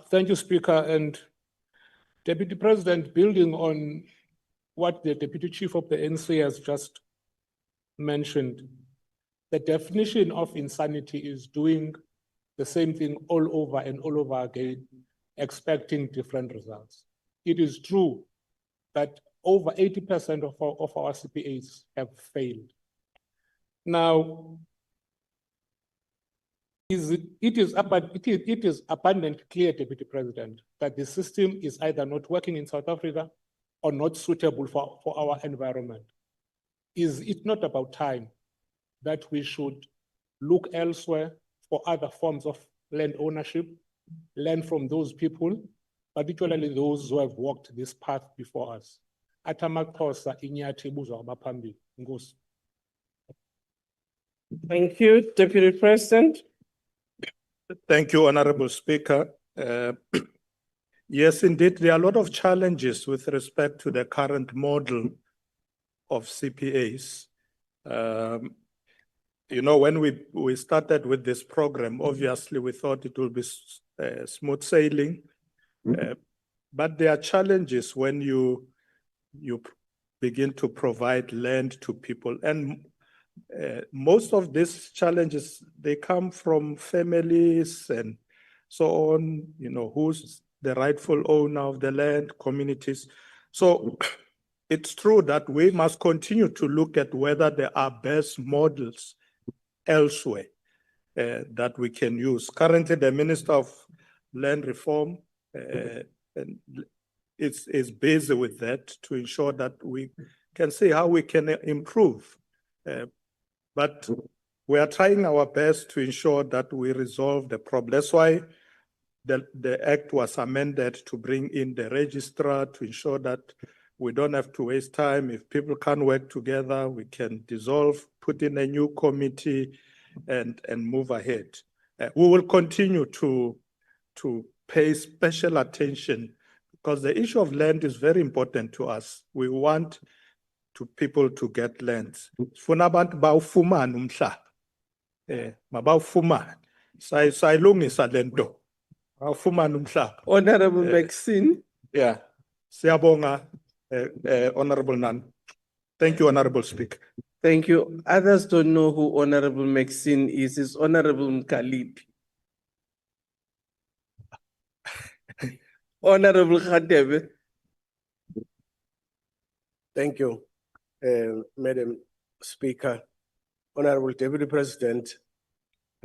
thank you, Speaker. And Deputy President, building on what the Deputy Chief of the NC has just mentioned, the definition of insanity is doing the same thing all over and all over again, expecting different results. It is true that over 80% of our CPAs have failed. Now, it is abundantly clear, Deputy President, that the system is either not working in South Africa or not suitable for our environment. Is it not about time that we should look elsewhere for other forms of land ownership, learn from those people, particularly those who have walked this path before us? Atamakosa inyathi ibuzwa abaphambili. Nkosi. Thank you, Deputy President. Thank you, Honorable Speaker. Yes, indeed, there are a lot of challenges with respect to the current model of CPAs. You know, when we started with this program, obviously we thought it would be smooth sailing, but there are challenges when you begin to provide land to people. And most of these challenges, they come from families and so on, you know, who's the rightful owner of the land, communities. So it's true that we must continue to look at whether there are best models elsewhere that we can use. Currently, the Minister of Land Reform is busy with that to ensure that we can see how we can improve. But we are trying our best to ensure that we resolve the problem. That's why the Act was amended to bring in the registrar to ensure that we don't have to waste time. If people can't work together, we can dissolve, put in a new committee and move ahead. We will continue to pay special attention because the issue of land is very important to us. We want people to get lands. Funa abantu bawufumana umhlaba. Mabawufumana. Sayilungisa lento. Bawufumana umhlaba. Honorable Maxine. Yeah. Siyabonga, Honorable Nan. Thank you, Honorable Speaker. Thank you. Others don't know who Honorable Maxine is. It's Honorable Mkalipi. Honorable Khadebe. Thank you, Madam Speaker. Honorable Deputy President,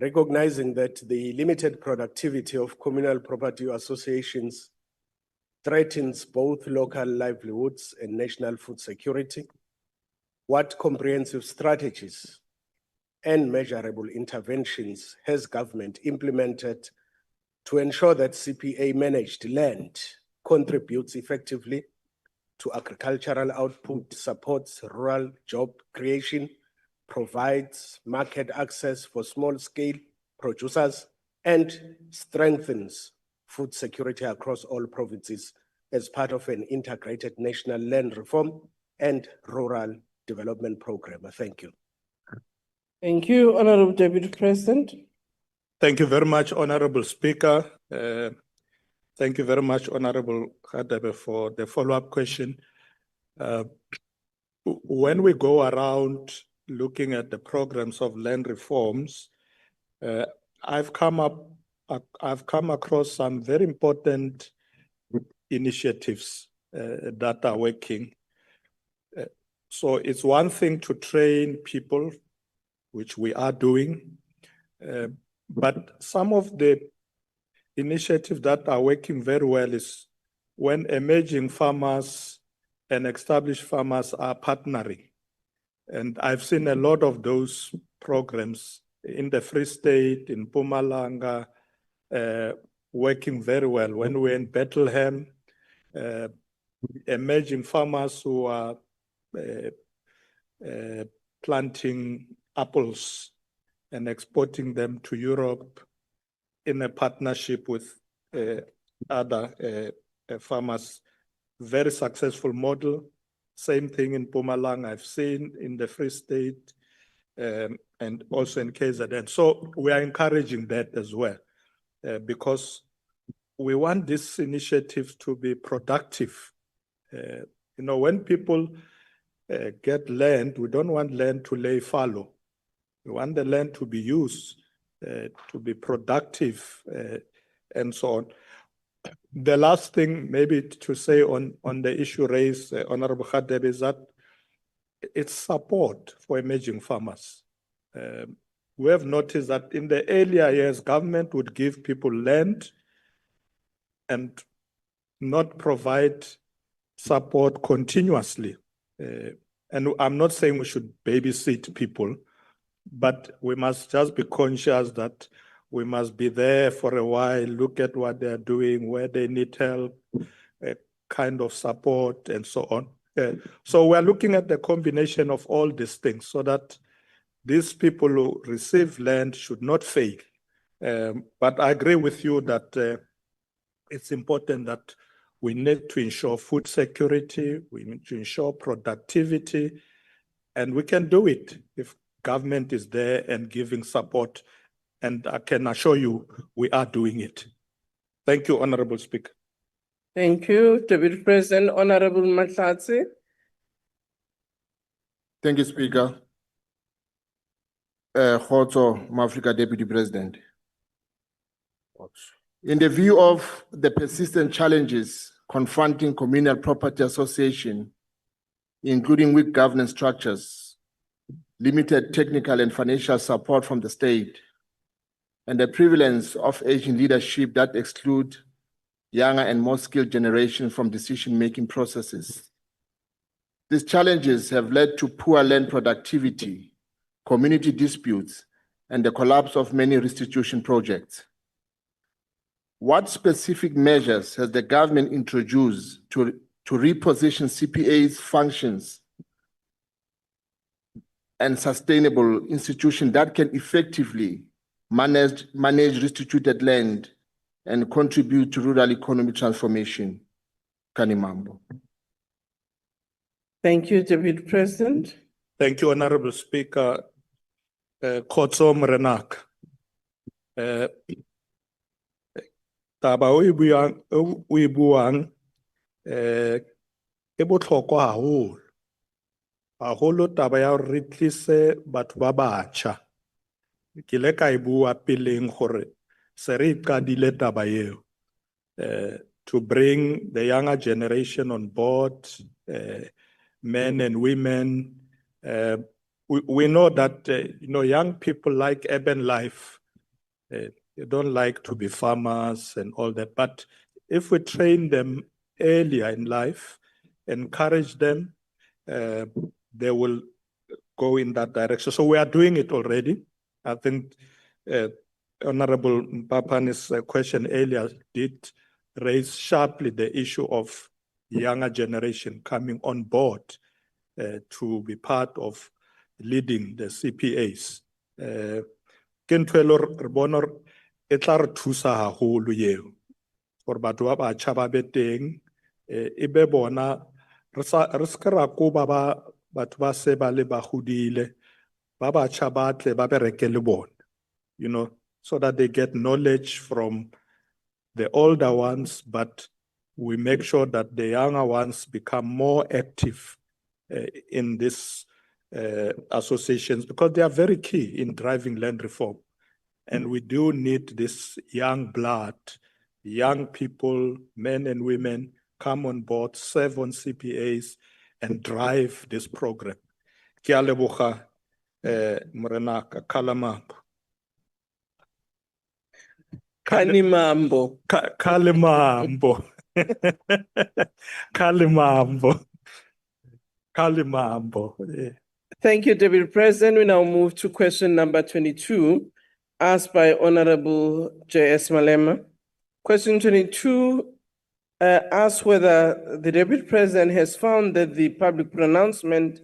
recognizing that the limited productivity of communal property associations threatens both local livelihoods and national food security, what comprehensive strategies and measurable interventions has government implemented to ensure that CPA managed land contributes effectively to agricultural output, supports rural job creation, provides market access for small-scale producers, and strengthens food security across all provinces as part of an integrated national land reform and rural development program. Thank you. Thank you, Honorable Deputy President. Thank you very much, Honorable Speaker. Thank you very much, Honorable Khadebe, for the follow-up question. When we go around looking at the programs of land reforms, I've come across some very important initiatives that are working. So it's one thing to train people, which we are doing, but some of the initiatives that are working very well is when emerging farmers and established farmers are partnering. And I've seen a lot of those programs in the Free State, in Mpumalanga, working very well. When we're in Bethlehem, emerging farmers who are planting apples and exporting them to Europe in a partnership with other farmers. Very successful model. Same thing in Mpumalanga I've seen in the Free State and also in KZN. So we are encouraging that as well because we want this initiative to be productive. You know, when people get land, we don't want land to lay fallow. We want the land to be used, to be productive, and so on. The last thing maybe to say on the issue raised, Honorable Khadeb, is that it's support for emerging farmers. We have noticed that in the earlier years, government would give people land and not provide support continuously. And I'm not saying we should babysit people, but we must just be conscious that we must be there for a while, look at what they're doing, where they need help, kind of support, and so on. So we're looking at the combination of all these things so that these people who receive land should not fail. But I agree with you that it's important that we need to ensure food security, we need to ensure productivity, and we can do it if government is there and giving support. And I can assure you, we are doing it. Thank you, Honorable Speaker. Thank you, Deputy President. Honorable Mashatile. Thank you, Speaker. Khotso, Mafrika Deputy President. In the view of the persistent challenges confronting communal property association, including weak governance structures, limited technical and financial support from the state, and the prevalence of aging leadership that exclude younger and more skilled generations from decision-making processes. These challenges have led to poor land productivity, community disputes, and the collapse of many restitution projects. What specific measures has the government introduced to reposition CPA's functions and sustainable institutions that can effectively manage restituted land and contribute to rural economy transformation? Kanimambo. Thank you, Deputy President. Thank you, Honorable Speaker. Khotso Morenaka. Taba o e buang e botlhokwa haholo. Haholo taba ya hore re tlise batho ba batjha. Ke le ka e bua peleng gore se re qadile taba eo. To bring the younger generation on board, men and women. We know that young people like urban life. They don't like to be farmers and all that. But if we train them earlier in life, encourage them, they will go in that direction. So we are doing it already. I think Honorable Mpapani's question earlier did raise sharply the issue of younger generation coming on board to be part of leading the CPAs. E tla re thusa haholo eo gore batho ba batjha ba be teng e be bona re ska ra koba batho ba se ba le ba godile ba batjha ba tle ba bereke le bona, so that they get knowledge from the older ones, but we make sure that the younger ones become more active in these associations because they are very key in driving land reform. And we do need this young blood, young people, men and women, come on board, serve on CPAs, and drive this program. Kia leboga, Morenaka, Kalamambo. Kanimambo. Kalimambo. Kalimambo. Kalimambo. Thank you, Deputy President. We now move to question number 22, asked by Honorable J.S. Malema. Question 22 asks whether the Deputy President has found that the public pronouncement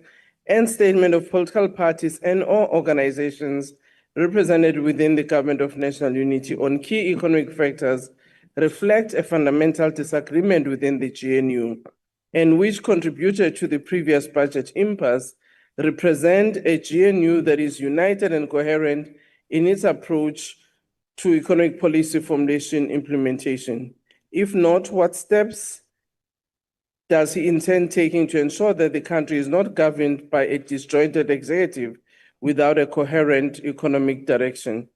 and statement of political parties and/or organizations represented within the Government of National Unity on key economic factors reflect a fundamental disagreement within the GNU and which contributed to the previous budget impasse, represent a GNU that is united and coherent in its approach to economic policy formulation implementation? If not, what steps does he intend taking to ensure that the country is not governed by a disjointed executive without a coherent economic direction?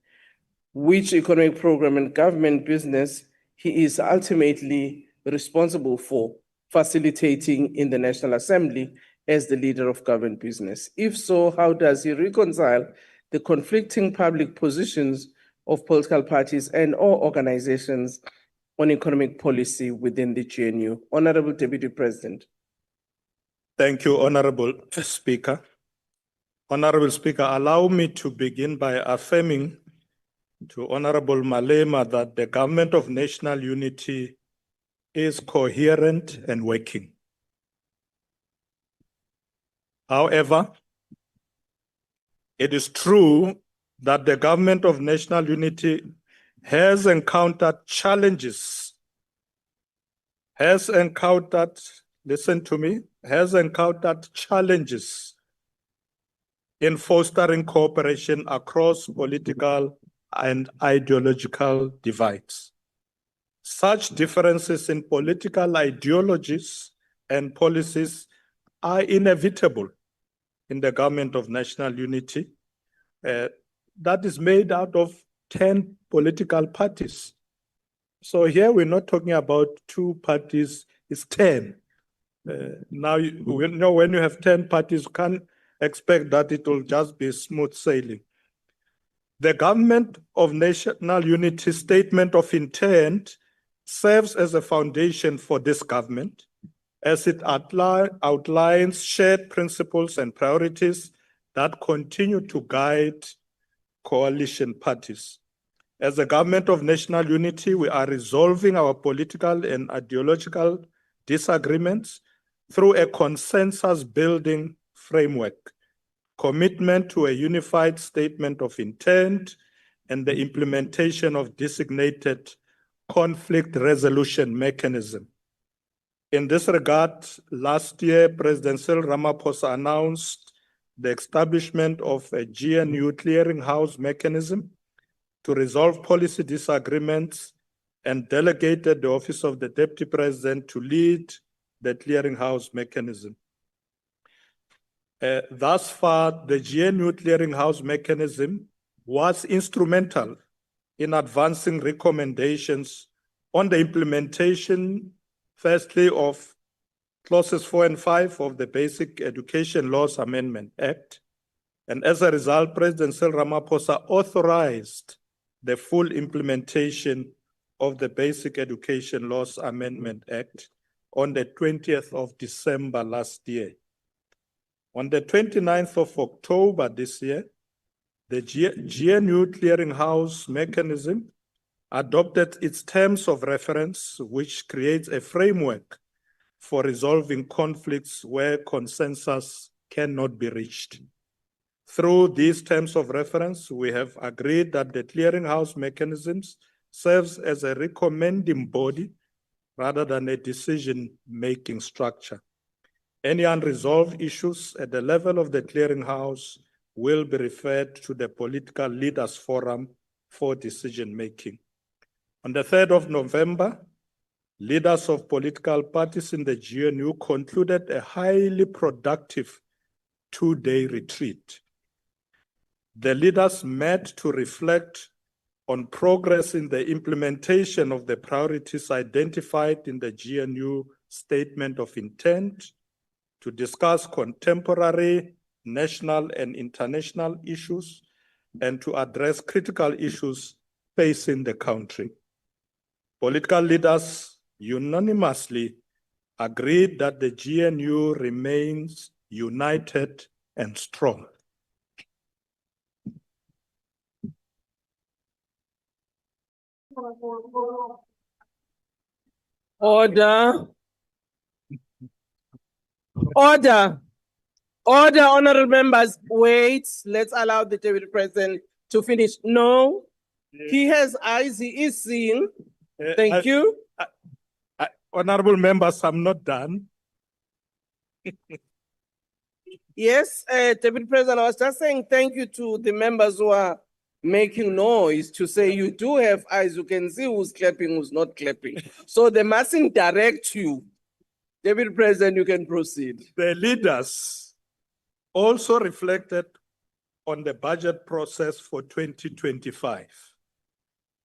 Which economic program and government business he is ultimately responsible for facilitating in the National Assembly as the leader of government business? If so, how does he reconcile the conflicting public positions of political parties and or organizations on economic policy within the GNU? Honorable Deputy President. Thank you, Honorable Speaker. Honorable Speaker, allow me to begin by affirming to Honorable Malema that the Government of National Unity is coherent and working. However, it is true that the Government of National Unity has encountered challenges, listen to me, has encountered challenges in fostering cooperation across political and ideological divides. Such differences in political ideologies and policies are inevitable in the Government of National Unity that is made out of 10 political parties. So here we're not talking about 2 parties, it's 10. Now, when you have 10 parties, you can't expect that it will just be smooth sailing. The Government of National Unity statement of intent serves as a foundation for this government as it outlines shared principles and priorities that continue to guide coalition parties. As a Government of National Unity, we are resolving our political and ideological disagreements through a consensus-building framework, commitment to a unified statement of intent, and the implementation of designated conflict resolution mechanism. In this regard, last year, President Cyril Ramaphosa announced the establishment of a GNU clearinghouse mechanism to resolve policy disagreements and delegated the Office of the Deputy President to lead the clearinghouse mechanism. Thus far, the GNU clearinghouse mechanism was instrumental in advancing recommendations on the implementation, firstly, of clauses 4 and 5 of the Basic Education Laws Amendment Act. And as a result, President Cyril Ramaphosa authorized the full implementation of the Basic Education Laws Amendment Act on the 20th of December last year. On the 29th of October this year, the GNU clearinghouse mechanism adopted its terms of reference, which creates a framework for resolving conflicts where consensus cannot be reached. Through these terms of reference, we have agreed that the clearinghouse mechanisms serves as a recommending body rather than a decision-making structure. Any unresolved issues at the level of the clearinghouse will be referred to the Political Leaders Forum for decision-making. On the 3rd of November, leaders of political parties in the GNU concluded a highly productive 2-day retreat. The leaders met to reflect on progress in the implementation of the priorities identified in the GNU Statement of Intent, to discuss contemporary national and international issues, and to address critical issues facing the country. Political leaders unanimously agreed that the GNU remains united and strong. Order. Order. Order, honorable members. Wait, let's allow the Deputy President to finish. No, he has eyes, he is seeing. Thank you. Honorable members, I'm not done. Yes, Deputy President, I was just saying thank you to the members who are making noise to say you do have eyes. You can see who's clapping, who's not clapping. So they mustn't direct you. Deputy President, you can proceed. The leaders also reflected on the budget process for 2025.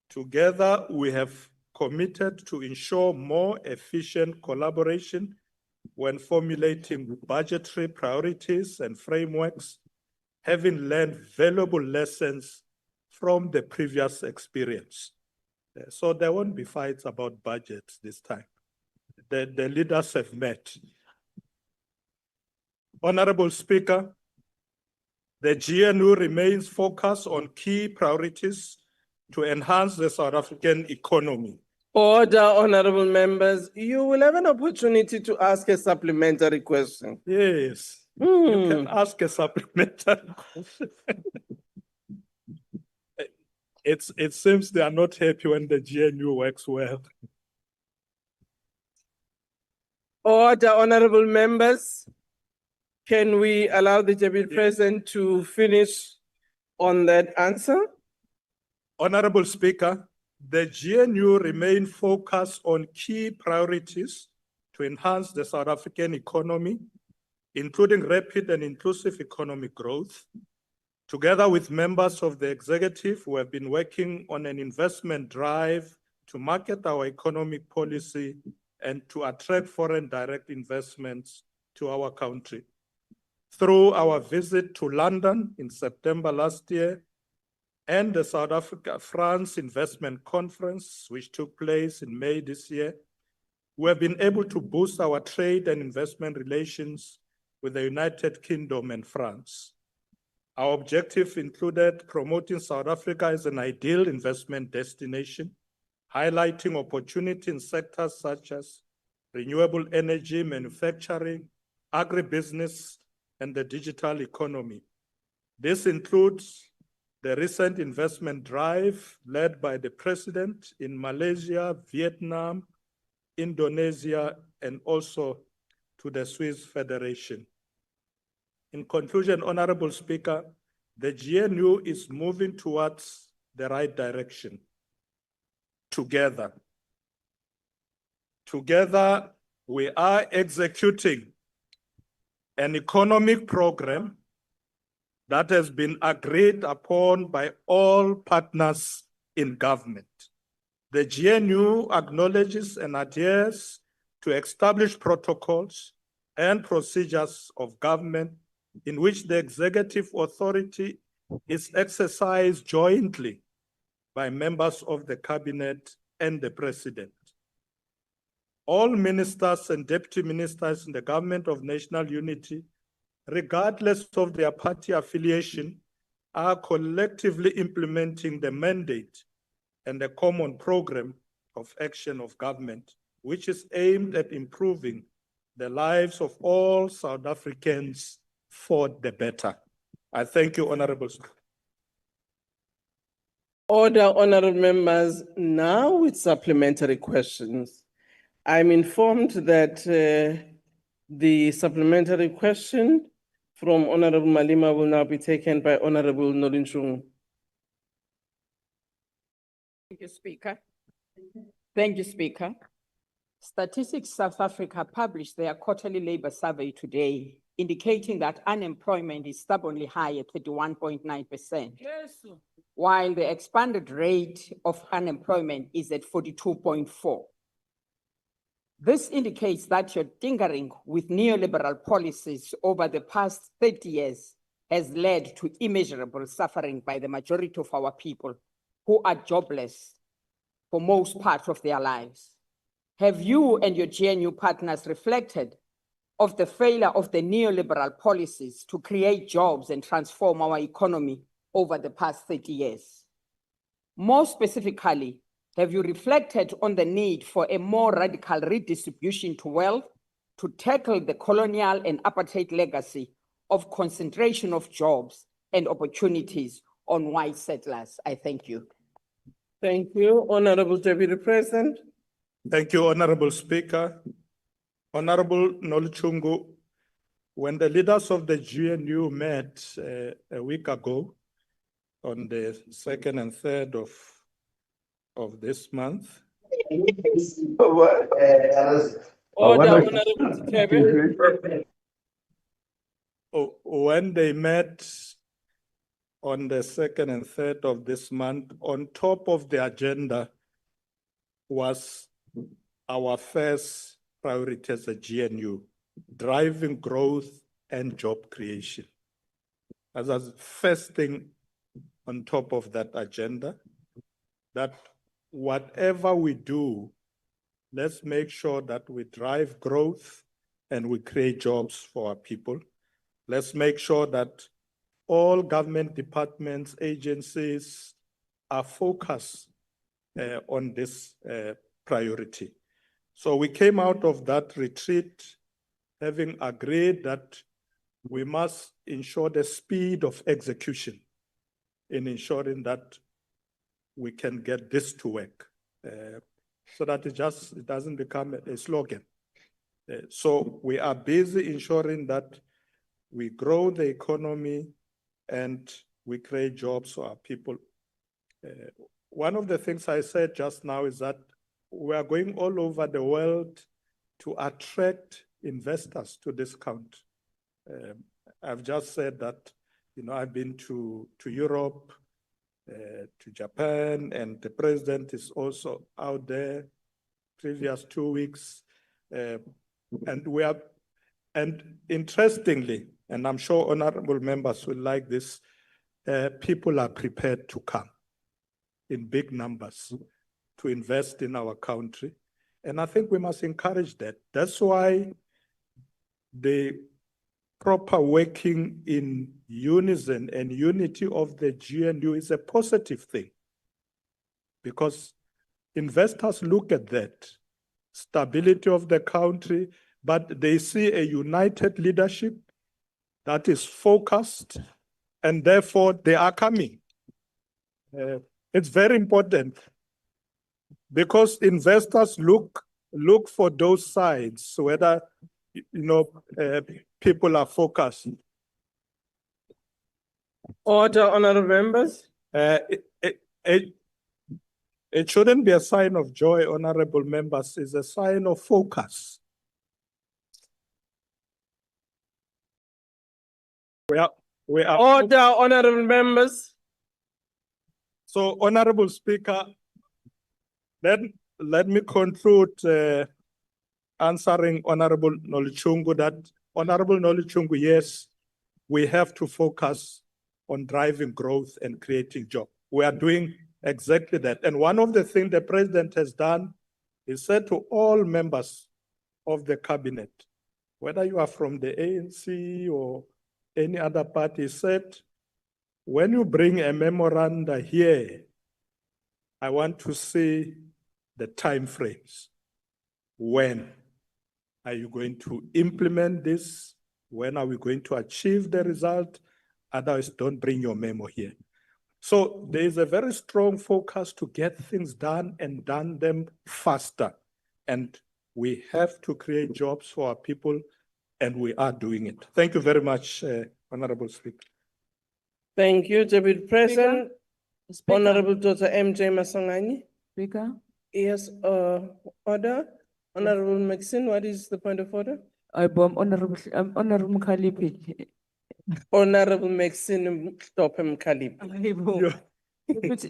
Together, we have committed to ensure more efficient collaboration when formulating budgetary priorities and frameworks, having learned valuable lessons from the previous experience. So there won't be fights about budgets this time. The leaders have met. Honorable Speaker, the GNU remains focused on key priorities to enhance the South African economy. Order, honorable members. You will have an opportunity to ask a supplementary question. Yes, you can ask a supplementary question. It seems they are not happy when the GNU works well. Order, honorable members. Can we allow the Deputy President to finish on that answer? Honorable Speaker, the GNU remain focused on key priorities to enhance the South African economy, including rapid and inclusive economic growth. Together with members of the executive, we have been working on an investment drive to market our economic policy and to attract foreign direct investments to our country. Through our visit to London in September last year and the South Africa-France Investment Conference, which took place in May this year, we have been able to boost our trade and investment relations with the United Kingdom and France. Our objective included promoting South Africa as an ideal investment destination, highlighting opportunity in sectors such as renewable energy, manufacturing, agribusiness, and the digital economy. This includes the recent investment drive led by the President in Malaysia, Vietnam, Indonesia, and also to the Swiss Federation. In conclusion, Honorable Speaker, the GNU is moving towards the right direction. Together, we are executing an economic program that has been agreed upon by all partners in government. The GNU acknowledges and adheres to established protocols and procedures of government in which the executive authority is exercised jointly by members of the cabinet and the president. All ministers and deputy ministers in the government of national unity, regardless of their party affiliation, are collectively implementing the mandate and the common program of action of government, which is aimed at improving the lives of all South Africans for the better. I thank you, Honorable Speaker. Order, honorable members, now with supplementary questions. I'm informed that the supplementary question from Honorable Malima will now be taken by Honorable Nolinchung. Thank you, Speaker. Thank you, Speaker. Statistics South Africa published their quarterly labor survey today, indicating that unemployment is stubbornly high at 31.9%, while the expanded rate of unemployment is at 42.4%. This indicates that your tinkering with neoliberal policies over the past 30 years has led to immeasurable suffering by the majority of our people who are jobless for most part of their lives. Have you and your GNU partners reflected of the failure of the neoliberal policies to create jobs and transform our economy over the past 30 years? More specifically, have you reflected on the need for a more radical redistribution to wealth to tackle the colonial and apartheid legacy of concentration of jobs and opportunities on white settlers? I thank you. Thank you, Honorable Deputy President. Thank you, Honorable Speaker. Honorable Noluchungu, when the leaders of the GNU met a week ago on the 2nd and 3rd of this month, Order, Honorable Chebe. when they met on the 2nd and 3rd of this month, on top of the agenda was our first priority as a GNU, driving growth and job creation. As a first thing on top of that agenda, that whatever we do, let's make sure that we drive growth and we create jobs for our people. Let's make sure that all government departments, agencies are focused on this priority. So we came out of that retreat having agreed that we must ensure the speed of execution in ensuring that we can get this to work so that it doesn't become a slogan. So we are busy ensuring that we grow the economy and we create jobs for our people. One of the things I said just now is that we are going all over the world to attract investors to this country. I've just said that, I've been to Europe, to Japan, and the president is also out there previous 2 weeks. And interestingly, and I'm sure honorable members will like this, people are prepared to come in big numbers to invest in our country. And I think we must encourage that. That's why the proper working in unison and unity of the GNU is a positive thing, because investors look at that stability of the country, but they see a united leadership that is focused, and therefore they are coming. It's very important because investors look for those signs, whether people are focused. Order, honorable members. It shouldn't be a sign of joy, honorable members. It's a sign of focus. We are Order, honorable members. So, Honorable Speaker, let me conclude answering Honorable Noluchungu that, Honorable Noluchungu, yes, we have to focus on driving growth and creating jobs. We are doing exactly that. And one of the things the president has done is said to all members of the cabinet, whether you are from the ANC or any other party, said, when you bring a memoranda here, I want to see the time frames. When are you going to implement this? When are we going to achieve the result? Otherwise, don't bring your memo here. So there is a very strong focus to get things done and done them faster. And we have to create jobs for our people, and we are doing it. Thank you very much, Honorable Speaker. Thank you, Deputy President. Speaker. Honorable Dr. MJ Masongani. Speaker. Yes, order. Honorable Maxine, what is the point of order? Honorable Mkhalipi. Honorable Maxine, stop him, Khalib.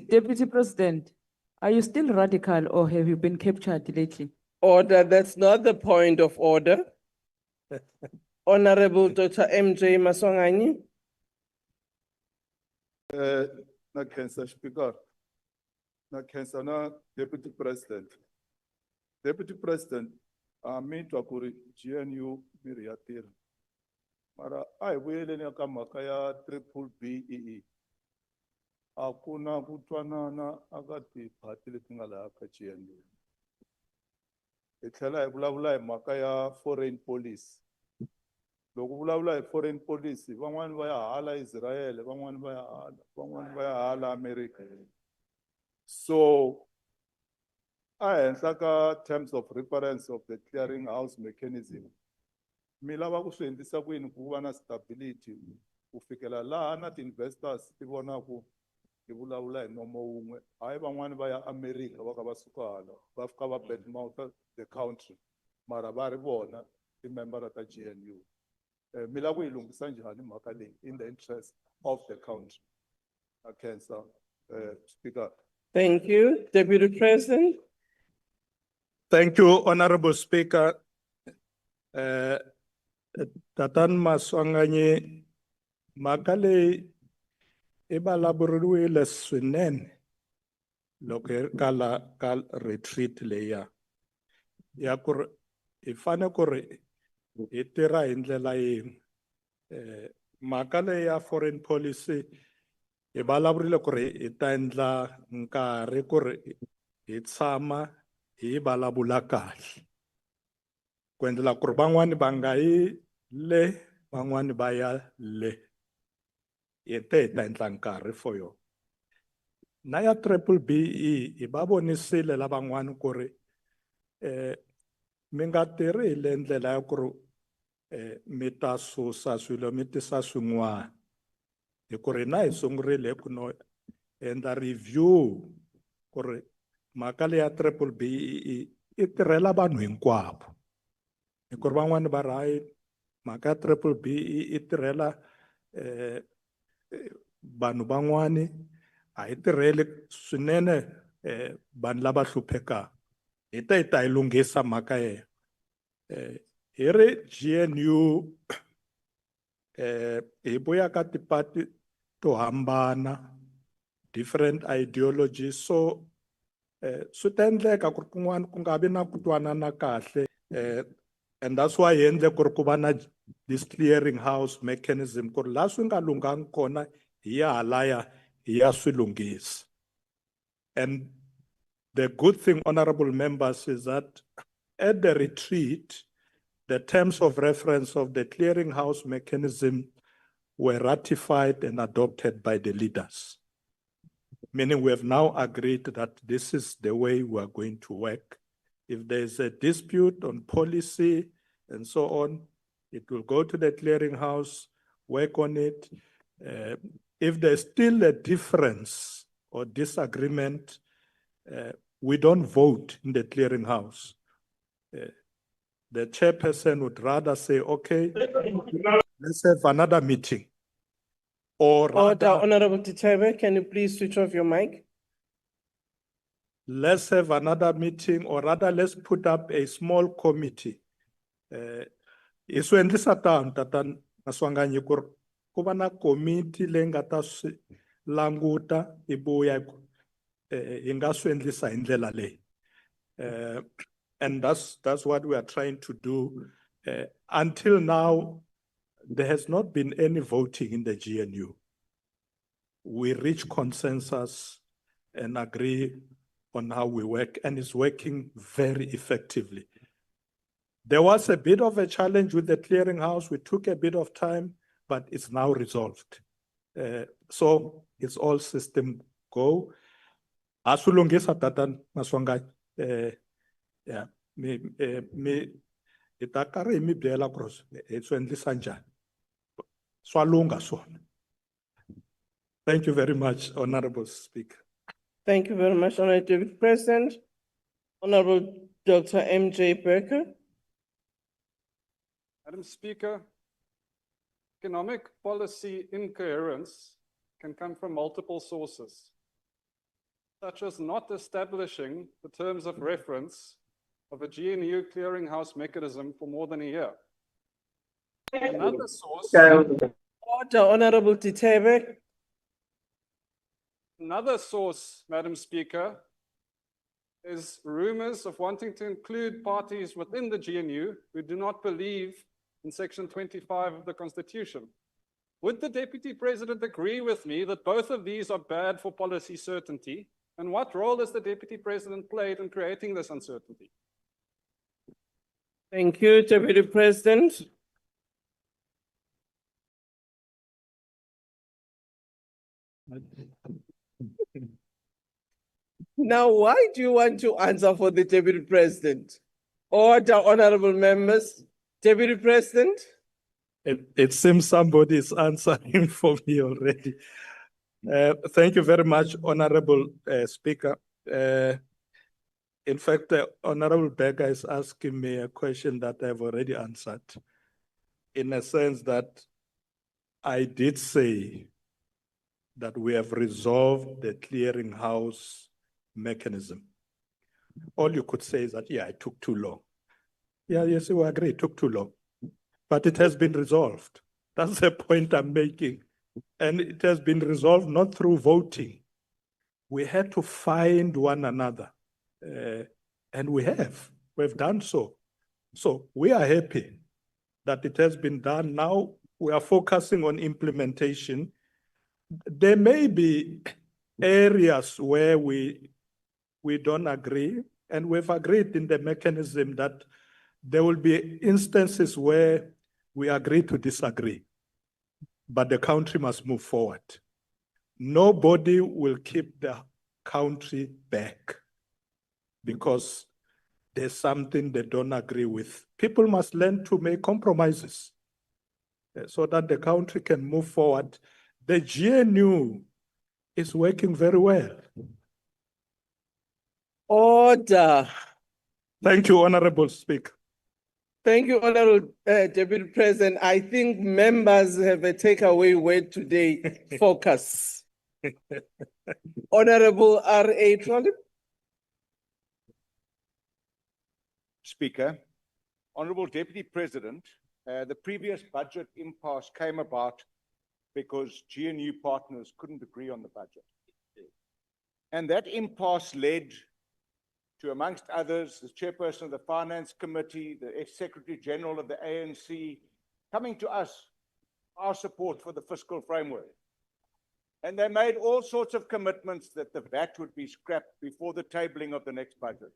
Deputy President, are you still radical or have you been captured lately? Order, that's not the point of order. Honorable Dr. MJ Masongani. Na cancer speaker. Na cancer na deputy president. Deputy president, me to akuri GNU miriatira. Mara ai wele ni akamaka ya triple BEE. Akuna kutwana na agati patile tingala ka GNU. Ithala ibulabula maka ya foreign police. Loko vulavula foreign policy, van'wani va ya hala Israel, van'wani va ya hala America. So, ehenhla ka terms of reference of the clearinghouse mechanism, mi lava ku swi endlisa ku yini ku va na stability ku fikela laha na ti-investors ti vonaku hi vulavula hi nomo wun'we hayi van'wani va ya America va ka va suka hala va fika va badmouth the country mara va ri vona ti-member ta GNU. Mi lava ku yi lunghisa njhani mhaka leyi in the interest of the country. Khensa, Speaker. Thank you, Deputy President. Thank you, Honorable Speaker. Tatan Maswanganyi, mhaka leyi i vulavuriwile swinene loko ka retreat leya ya ku ri hi fane ku ri hi tirha hi ndlela yin'we. Mhaka leyi ya foreign policy hi vulavurile ku ri hi ta endla nkarhi ku ri hi tshama hi vulavula kahle ku endlela ku ri van'wani va nga yi le van'wani va ya le hi ta endla nkarhi for yona. Na ya BBBE hi va vonisile lavan'wani ku ri mi nga tirhi hi le ndlela ya ku ri mi ta susa swilo mi tisa swin'wana hi ku ri na hi sungurile ku no endla review ku ri mhaka leya BBBE i tirhela vanhu hinkwavo hi ku ri van'wani va ri hayi mhaka ya BBBE i tirhela vanhu van'wani a yi tirheli swinene vanhu lava hluphekaka hi ta yi lunghisa mhaka yeyo. Hi ri GNU hi vuya ka tipati to hambana different ideologies, so swi ta endleka ku ri kun'wana ku nga vi na ku twanana kahle, and that's why hi endle ku ri ku va na this clearing house mechanism ku ri laha swi nga lunghangi kona hi ya halaya hi ya swi lunghisa. And the good thing, honorable members, is that at the retreat, the terms of reference of the clearinghouse mechanism were ratified and adopted by the leaders. Meaning we have now agreed that this is the way we are going to work. If there is a dispute on policy and so on, it will go to the clearinghouse, work on it. If there's still a difference or disagreement, we don't vote in the clearinghouse. The chairperson would rather say, okay, let's have another meeting. Or Order, rather, Honorable Titebe, can you please switch off your mic? let's have another meeting, or rather, let's put up a small committee. Isu endlisa tatan Maswanganyi ku ri ku va na committee leyi nga ta swi languta ibuya hi nga swi endlisa hi ndlela leyi. And that's what we are trying to do. Until now, there has not been any voting in the GNU. We reach consensus and agree on how we work, and it's working very effectively. There was a bit of a challenge with the clearinghouse. We took a bit of time, but it's now resolved. So it's all system go. Asulungisa tatan Maswanganyi. Yeah, itakare mi byela ku ri swi endlisa njhani. Swa lunga swona. Thank you very much, Honorable Speaker. Thank you very much, Honorable Deputy President. Honorable Dr. M.J. Burker. Madam Speaker, economic policy incoherence can come from multiple sources, such as not establishing the terms of reference of a GNU clearinghouse mechanism for more than a year. Another source. Order, Honorable Titebe. Another source, Madam Speaker, is rumors of wanting to include parties within the GNU who do not believe in Section 25 of the Constitution. Would the Deputy President agree with me that both of these are bad for policy certainty? And what role has the Deputy President played in creating this uncertainty? Thank you, Deputy President. Now, why do you want to answer for the Deputy President? Order, honorable members. Deputy President? It seems somebody is answering for me already. Thank you very much, Honorable Speaker. In fact, Honorable Becker is asking me a question that I've already answered, in a sense that I did say that we have resolved the clearinghouse mechanism. All you could say is that, yeah, it took too long. Yeah, yes, we agree, it took too long. But it has been resolved. That's the point I'm making. And it has been resolved not through voting. We had to find one another. And we've done so. So we are happy that it has been done. Now we are focusing on implementation. There may be areas where we don't agree, and we've agreed in the mechanism that there will be instances where we agree to disagree, but the country must move forward. Nobody will keep the country back because there's something they don't agree with. People must learn to make compromises so that the country can move forward. The GNU is working very well. Order. Thank you, Honorable Speaker. Thank you, Honorable Deputy President. I think members have a takeaway word today, focus. Honorable R.A. Trolley. Speaker, Honorable Deputy President, the previous budget impasse came about because GNU partners couldn't agree on the budget. And that impasse led to, amongst others, the chairperson of the Finance Committee, the ex-Secretary General of the ANC, coming to us, our support for the fiscal framework. And they made all sorts of commitments that the VAT would be scrapped before the tabling of the next budget.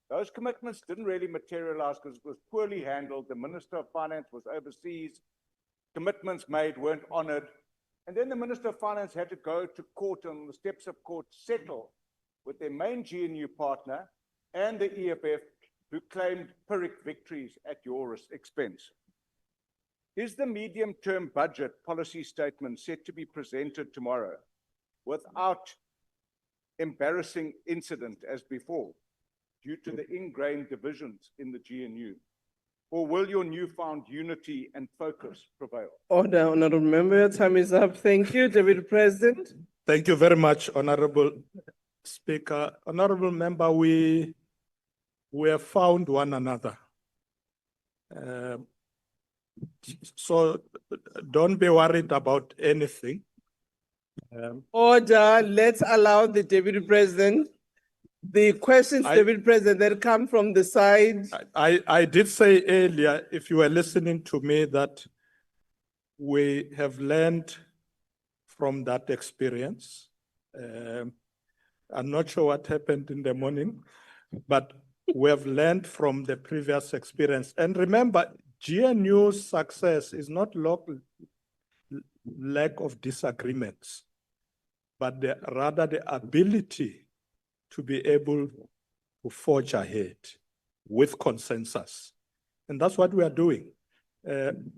Those commitments didn't really materialize because it was poorly handled. The Minister of Finance was overseas. Commitments made weren't honored. And then the Minister of Finance had to go to court, on the steps of court, settle with their main GNU partner and the EFF, who claimed Pyrrhic victories at your expense. Is the medium-term budget policy statement set to be presented tomorrow without embarrassing incident as before, due to the ingrained divisions in the GNU? Or will your newfound unity and focus prevail? Order, honorable member, your time is up. Thank you, Deputy President. Thank you very much, Honorable Speaker. Honorable member, we have found one another. So don't be worried about anything. Order, let's allow the Deputy President. The questions, Deputy President, that come from the side. I did say earlier, if you were listening to me, that we have learned from that experience. I'm not sure what happened in the morning, but we have learned from the previous experience. And remember, GNU's success is not lack of disagreements, but rather the ability to be able to forge ahead with consensus. And that's what we are doing.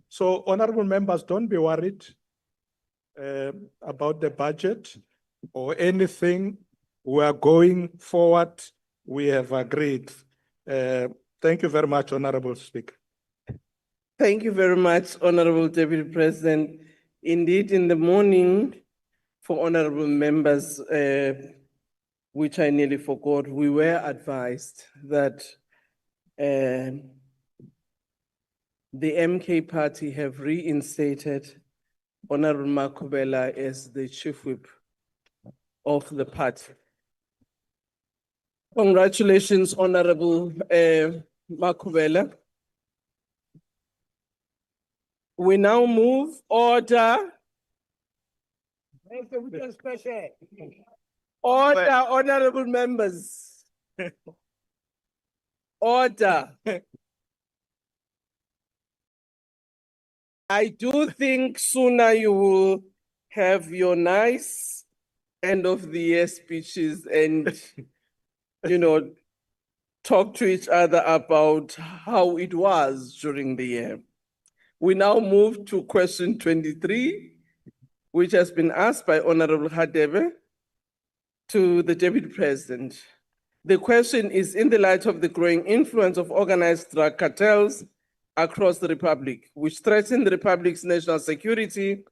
So honorable members, don't be worried about the budget or anything. We are going forward. We have agreed. Thank you very much, Honorable Speaker. Thank you very much, Honorable Deputy President. Indeed, in the morning, for honorable members, which I nearly forgot, we were advised that the MK party have reinstated Honorable Makubela as the chief whip of the party. Congratulations, Honorable Makubela. We now move order. Order, honorable members. Order. I do think sooner you will have your nice end of the year speeches and, you know, talk to each other about how it was during the year. We now move to question 23, which has been asked by Honorable Hadebe to the Deputy President. The question is, in the light of the growing influence of organized drug cartels across the Republic, which threaten the Republic's national security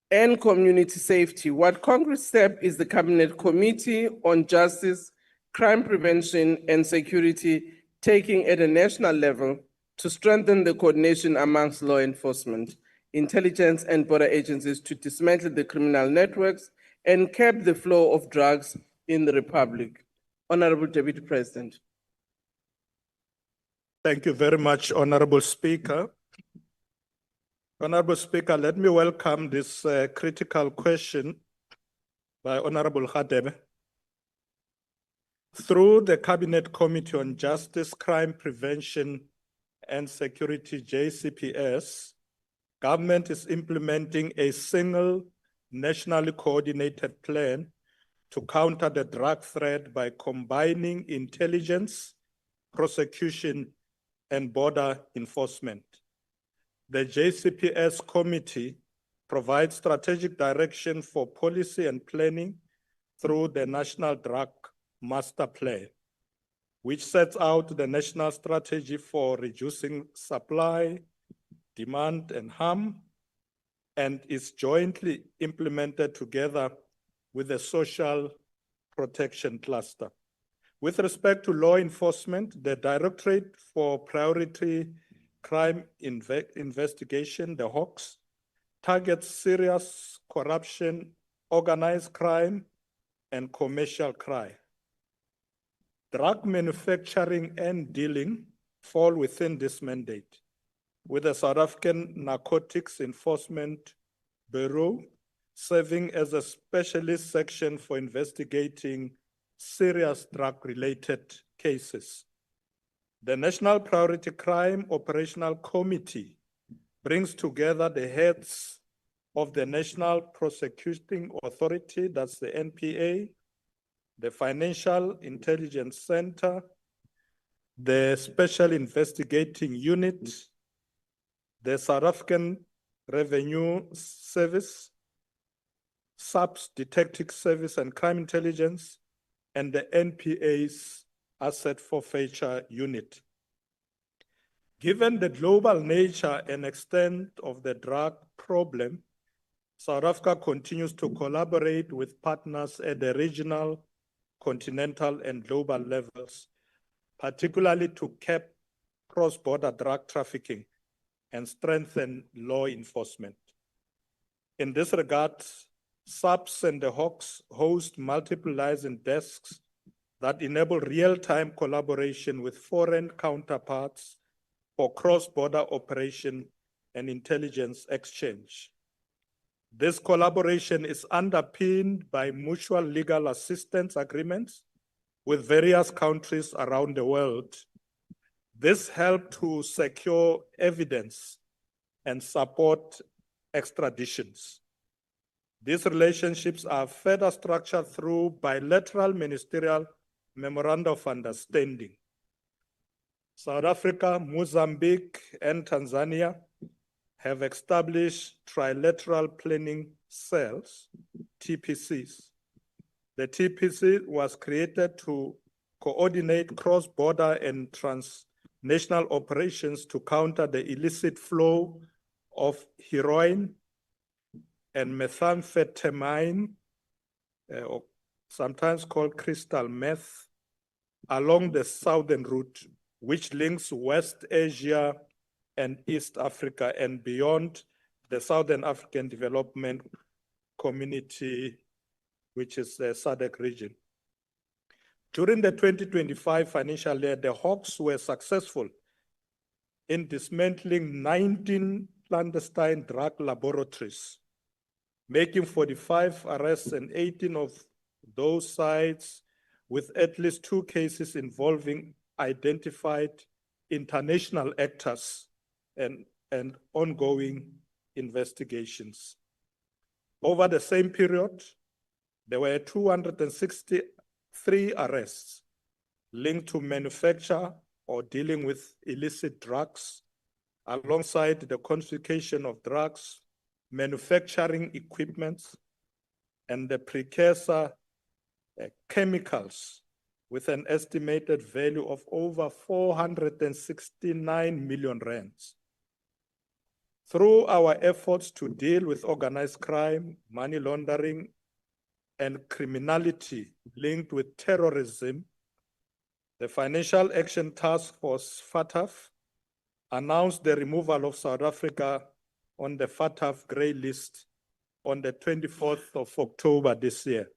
and community safety, what concrete step is the Cabinet Committee on Justice, Crime Prevention and Security taking at a national level to strengthen the coordination amongst law enforcement, intelligence and border agencies to dismantle the criminal networks and curb the flow of drugs in the Republic? Honorable Deputy President. Thank you very much, Honorable Speaker. Honorable Speaker, let me welcome this critical question by Honorable Hadebe. Through the Cabinet Committee on Justice, Crime Prevention and Security, JCPS, government is implementing a single nationally coordinated plan to counter the drug threat by combining intelligence, prosecution, and border enforcement. The JCPS committee provides strategic direction for policy and planning through the National Drug Master Plan, which sets out the national strategy for reducing supply, demand, and harm, and is jointly implemented together with the social protection cluster. With respect to law enforcement, the Directorate for Priority Crime Investigation, the HAWKS, targets serious corruption, organized crime, and commercial crime. Drug manufacturing and dealing fall within this mandate, with the South African Narcotics Enforcement Bureau serving as a specialist section for investigating serious drug-related cases. The National Priority Crime Operational Committee brings together the heads of the National Prosecuting Authority, that's the NPA, the Financial Intelligence Center, the Special Investigating Unit, the South African Revenue Service, SAPS Detective Service and Crime Intelligence, and the NPA's Asset Forfeiture Unit. Given the global nature and extent of the drug problem, South Africa continues to collaborate with partners at the regional, continental, and global levels, particularly to curb cross-border drug trafficking and strengthen law enforcement. In this regard, SAPS and the HAWKS host multiple liaison desks that enable real-time collaboration with foreign counterparts for cross-border operation and intelligence exchange. This collaboration is underpinned by mutual legal assistance agreements with various countries around the world. This helps to secure evidence and support extraditions. These relationships are further structured through bilateral ministerial memoranda of understanding. South Africa, Mozambique, and Tanzania have established trilateral planning cells, TPCs. The TPC was created to coordinate cross-border and transnational operations to counter the illicit flow of heroin and methamphetamine, or sometimes called crystal meth, along the southern route, which links West Asia and East Africa and beyond the Southern African Development Community, which is the SADC region. During the 2025 financial year, the HAWKS were successful in dismantling 19 clandestine drug laboratories, making 45 arrests and 18 of those sites with at least 2 cases involving identified international actors and ongoing investigations. Over the same period, There were 263 arrests linked to manufacture or dealing with illicit drugs, alongside the confiscation of drugs, manufacturing equipment, and the precursor chemicals, with an estimated value of over 469 million rands. Through our efforts to deal with organized crime, money laundering, and criminality linked with terrorism, the Financial Action Task Force, FATF, announced the removal of South Africa on the FATF grey list on the 24th of October this year.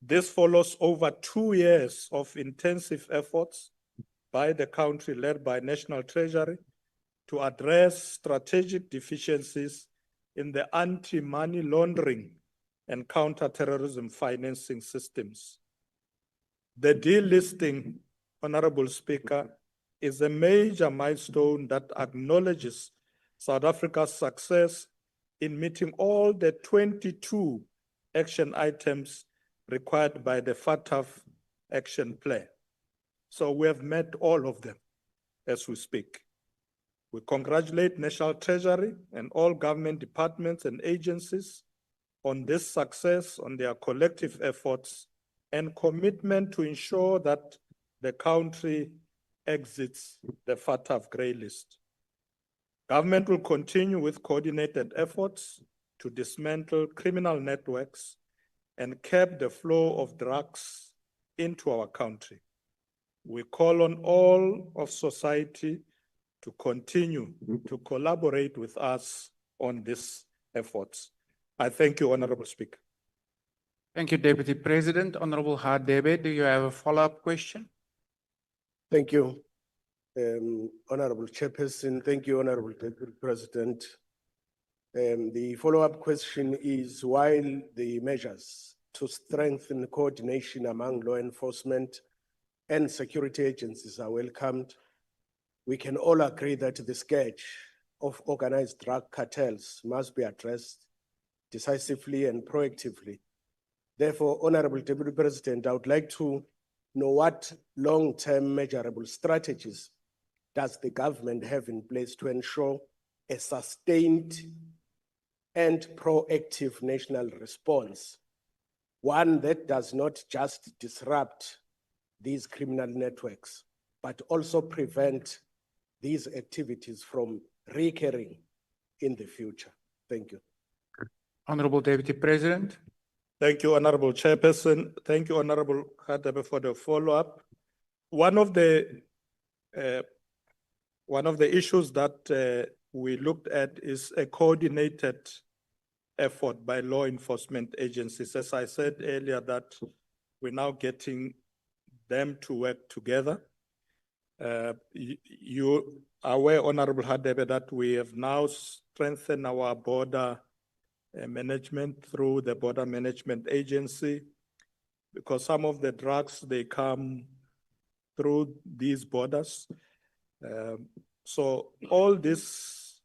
This follows over 2 years of intensive efforts by the country led by National Treasury to address strategic deficiencies in the anti-money laundering and counter-terrorism financing systems. The delisting, Honorable Speaker, is a major milestone that acknowledges South Africa's success in meeting all the 22 action items required by the FATF action plan. So we have met all of them as we speak. We congratulate National Treasury and all government departments and agencies on this success, on their collective efforts and commitment to ensure that the country exits the FATF grey list. Government will continue with coordinated efforts to dismantle criminal networks and curb the flow of drugs into our country. We call on all of society to continue to collaborate with us on these efforts. I thank you, Honorable Speaker. Thank you, Deputy President. Honorable Hadebe, do you have a follow-up question? Thank you, Honorable Chairperson. Thank you, Honorable Deputy President. The follow-up question is, while the measures to strengthen coordination among law enforcement and security agencies are welcomed, we can all agree that the scourge of organized drug cartels must be addressed decisively and proactively. Therefore, Honorable Deputy President, I would like to know what long-term measurable strategies does the government have in place to ensure a sustained and proactive national response, one that does not just disrupt these criminal networks, but also prevent these activities from recurring in the future. Thank you. Honorable Deputy President. Thank you, Honorable Chairperson. Thank you, Honorable Hadebe, for the follow-up. One of the issues that we looked at is a coordinated effort by law enforcement agencies. As I said earlier, that we're now getting them to work together. You are aware, Honorable Hadebe, that we have now strengthened our border management through the Border Management Agency, because some of the drugs, they come through these borders. So all these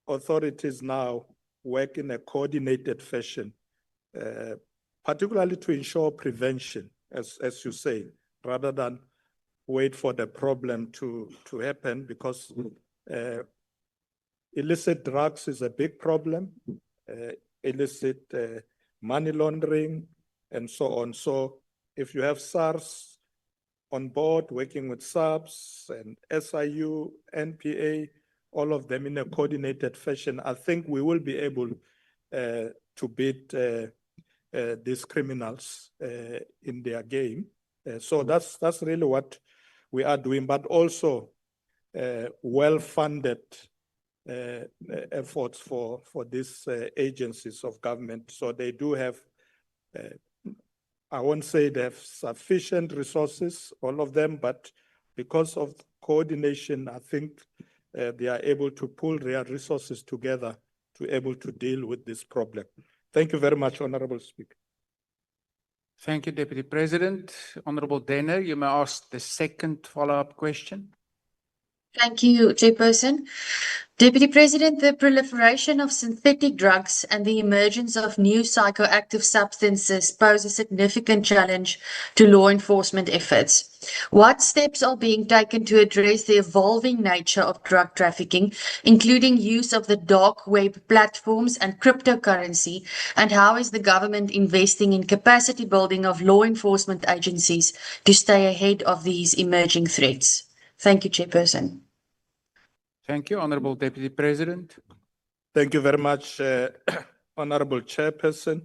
authorities now work in a coordinated fashion, particularly to ensure prevention, as you say, rather than wait for the problem to happen, because illicit drugs is a big problem, illicit money laundering, and so on. So if you have SARS on board working with SARS and SIU, NPA, all of them in a coordinated fashion, I think we will be able to beat these criminals in their game. So that's really what we are doing, but also well-funded efforts for these agencies of government. So they do have, I won't say they have sufficient resources, all of them, but because of coordination, I think they are able to pull their resources together to able to deal with this problem. Thank you very much, Honorable Speaker. Thank you, Deputy President. Honorable Denner, you may ask the second follow-up question. Thank you, Chairperson. Deputy President, the proliferation of synthetic drugs and the emergence of new psychoactive substances pose a significant challenge to law enforcement efforts. What steps are being taken to address the evolving nature of drug trafficking, including use of the dark web platforms and cryptocurrency, and how is the government investing in capacity building of law enforcement agencies to stay ahead of these emerging threats? Thank you, Chairperson. Thank you, Honorable Deputy President. Thank you very much, Honorable Chairperson.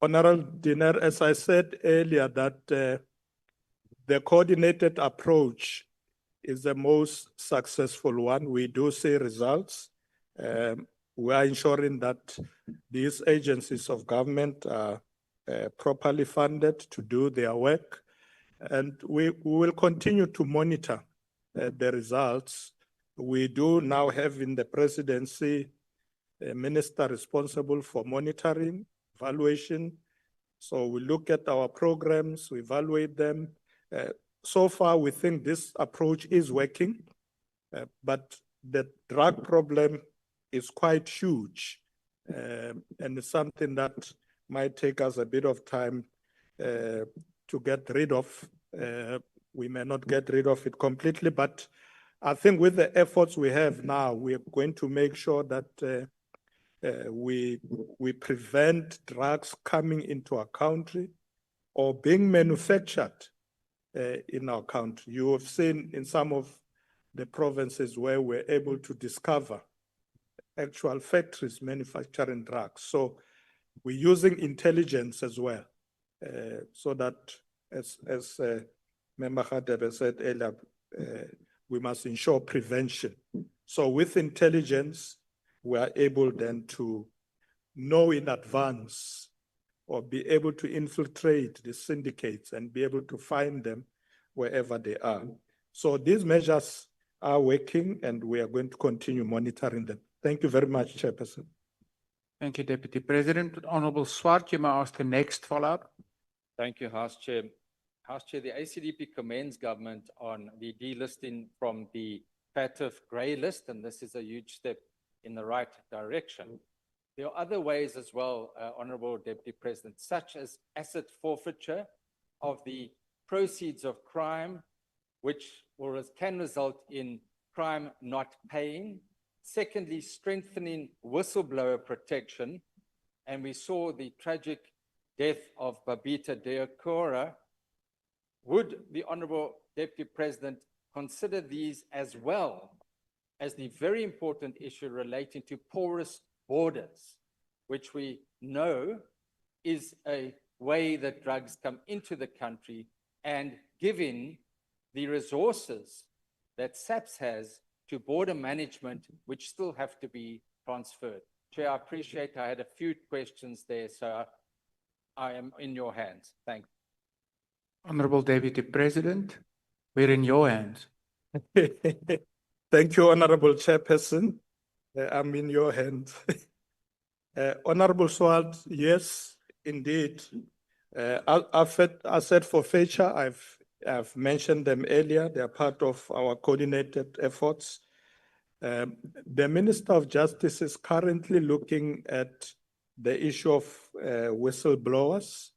Honorable Dinner, as I said earlier, that the coordinated approach is the most successful one. We do see results. We are ensuring that these agencies of government are properly funded to do their work. And we will continue to monitor the results. We do now have in the presidency a minister responsible for monitoring, evaluation. So we look at our programs, we evaluate them. So far, we think this approach is working, but the drug problem is quite huge. And it's something that might take us a bit of time to get rid of. We may not get rid of it completely, but I think with the efforts we have now, we are going to make sure that we prevent drugs coming into our country or being manufactured in our country. You have seen in some of the provinces where we're able to discover actual factories manufacturing drugs. So we're using intelligence as well, so that as Member Hadebe said earlier, we must ensure prevention. So with intelligence, we are able then to know in advance or be able to infiltrate the syndicates and be able to find them wherever they are. So these measures are working and we are going to continue monitoring them. Thank you very much, Chairperson. Thank you, Deputy President. Honorable Swart, you may ask the next follow-up. Thank you, House Chair. House Chair, the ACDP commends government on the delisting from the FATF grey list, and this is a huge step in the right direction. There are other ways as well, Honorable Deputy President, such as asset forfeiture of the proceeds of crime, which can result in crime not paying. Secondly, strengthening whistleblower protection. And we saw the tragic death of Babita Deokora. Would the Honorable Deputy President consider these as well as the very important issue relating to porous borders, which we know is a way that drugs come into the country, and given the resources that SAPS has to border management, which still have to be transferred? Chair, I appreciate I had a few questions there, so I am in your hands. Thank you. Honorable Deputy President, we're in your hands. Thank you, Honorable Chairperson. I'm in your hands. Honorable Swart, yes, indeed. I said forfeiture, I've mentioned them earlier. They are part of our coordinated efforts. The Minister of Justice is currently looking at the issue of whistleblowers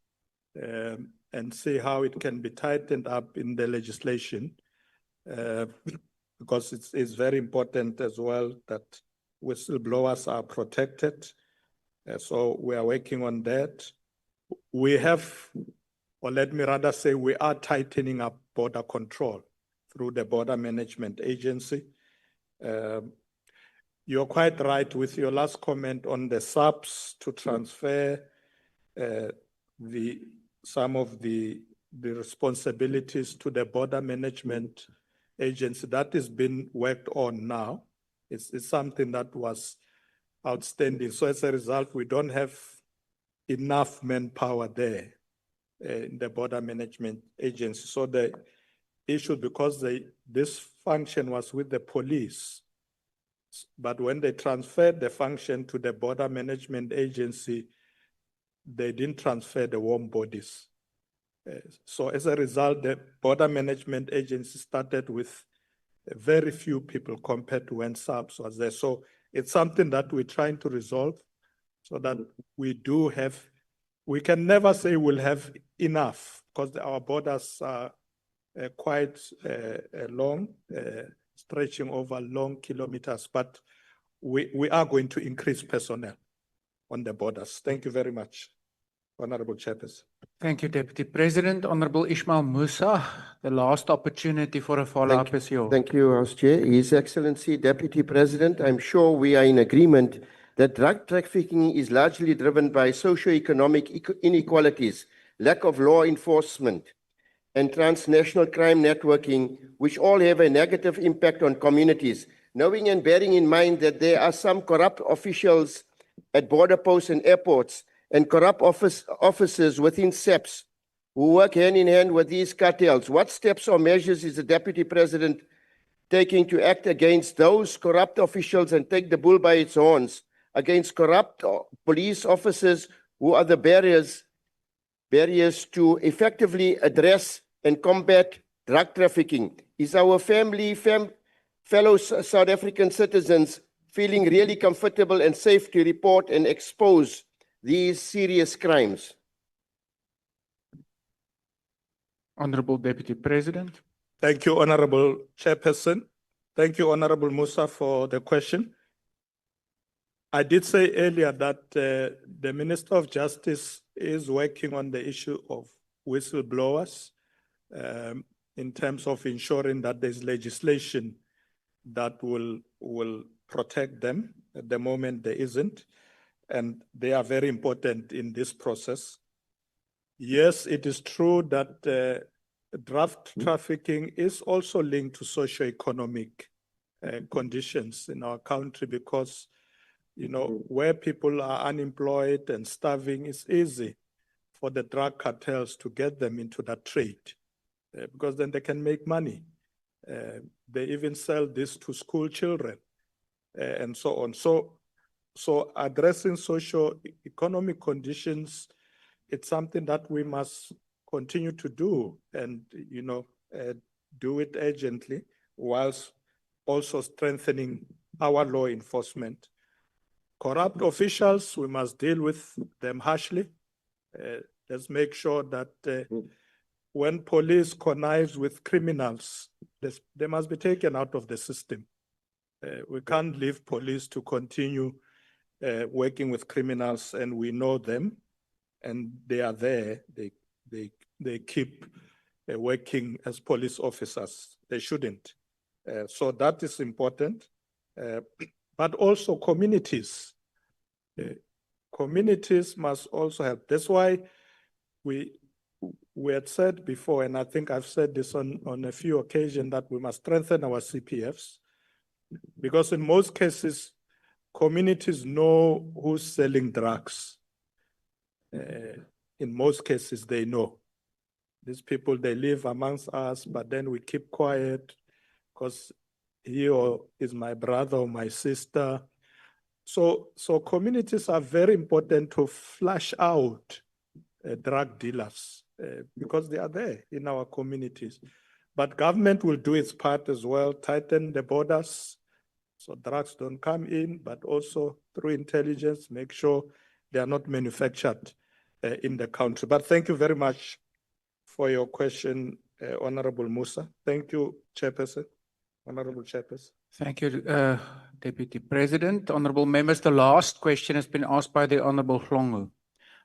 and see how it can be tightened up in the legislation, because it's very important as well that whistleblowers are protected. So we are working on that. We have, or let me rather say, we are tightening up border control through the Border Management Agency. You're quite right with your last comment on the SAPS to transfer some of the responsibilities to the Border Management Agency. That is being worked on now. It's something that was outstanding. So as a result, we don't have enough manpower there in the Border Management Agency. So the issue, because this function was with the police, but when they transferred the function to the Border Management Agency, they didn't transfer the warm bodies. So as a result, the Border Management Agency started with very few people compared to when SARS was there. So it's something that we're trying to resolve so that we do have, we can never say we'll have enough because our borders are quite long, stretching over long kilometers, but we are going to increase personnel on the borders. Thank you very much, Honorable Chairperson. Thank you, Deputy President. Honorable Ismail Musa, the last opportunity for a follow-up is yours. Thank you, House Chair. His Excellency, Deputy President, I'm sure we are in agreement that drug trafficking is largely driven by socio-economic inequalities, lack of law enforcement, and transnational crime networking, which all have a negative impact on communities. Knowing and bearing in mind that there are some corrupt officials at border posts and airports and corrupt officers within SEPs who work hand in hand with these cartels, what steps or measures is the Deputy President taking to act against those corrupt officials and take the bull by its horns against corrupt police officers who are the barriers to effectively address and combat drug trafficking? Is our fellow South African citizens feeling really comfortable and safe to report and expose these serious crimes? Honorable Deputy President. Thank you, Honorable Chairperson. Thank you, Honorable Musa, for the question. I did say earlier that the Minister of Justice is working on the issue of whistleblowers in terms of ensuring that there's legislation that will protect them. At the moment, there isn't, and they are very important in this process. Yes, it is true that drug trafficking is also linked to socioeconomic conditions in our country because, you know, where people are unemployed and starving, it's easy for the drug cartels to get them into that trade because then they can make money. They even sell this to school children and so on. So addressing socio-economic conditions, it's something that we must continue to do and, you know, do it urgently whilst also strengthening our law enforcement. Corrupt officials, we must deal with them harshly. Let's make sure that when police connives with criminals, they must be taken out of the system. We can't leave police to continue working with criminals, and we know them, and they are there. They keep working as police officers. They shouldn't. So that is important. But also communities. Communities must also help. That's why we had said before, and I think I've said this on a few occasions, that we must strengthen our CPFs, because in most cases, communities know who's selling drugs. In most cases, they know. These people, they live amongst us, but then we keep quiet because he or is my brother or my sister. So communities are very important to flush out drug dealers because they are there in our communities. But government will do its part as well, tighten the borders so drugs don't come in, but also through intelligence, make sure they are not manufactured in the country. But thank you very much for your question, Honorable Musa. Thank you, Chairperson. Honorable Chairperson. Thank you, Deputy President. Honorable members, the last question has been asked by the Honorable Hlongo.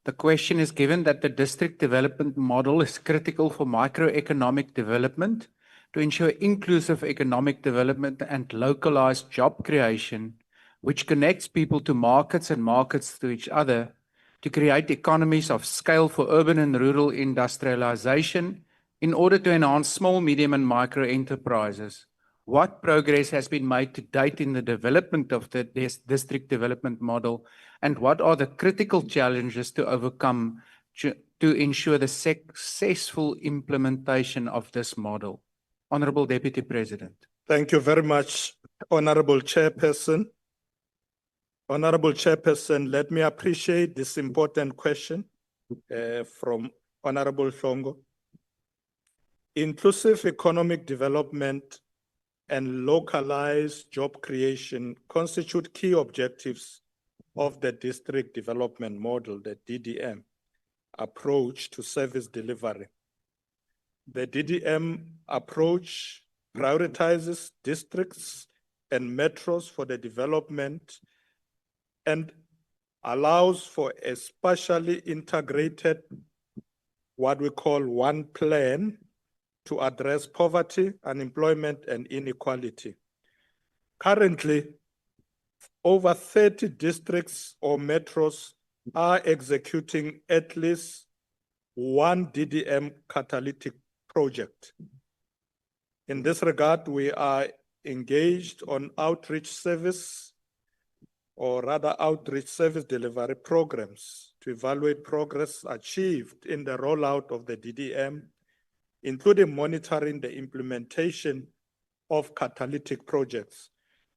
The question is, given that the district development model is critical for microeconomic development to ensure inclusive economic development and localized job creation, which connects people to markets and markets to each other, to create economies of scale for urban and rural industrialization in order to enhance small, medium and micro enterprises. What progress has been made to date in the development of the district development model, and what are the critical challenges to overcome to ensure the successful implementation of this model? Honorable Deputy President. Thank you very much, Honorable Chairperson. Honorable Chairperson, let me appreciate this important question from Honorable Hlongo. Inclusive economic development and localized job creation constitute key objectives of the district development model, the DDM, approach to service delivery. The DDM approach prioritizes districts and metros for the development and allows for a spatially integrated, what we call one plan, to address poverty, unemployment, and inequality. Currently, over 30 districts or metros are executing at least one DDM catalytic project. In this regard, we are engaged on outreach service delivery programs to evaluate progress achieved in the rollout of the DDM, including monitoring the implementation of catalytic projects.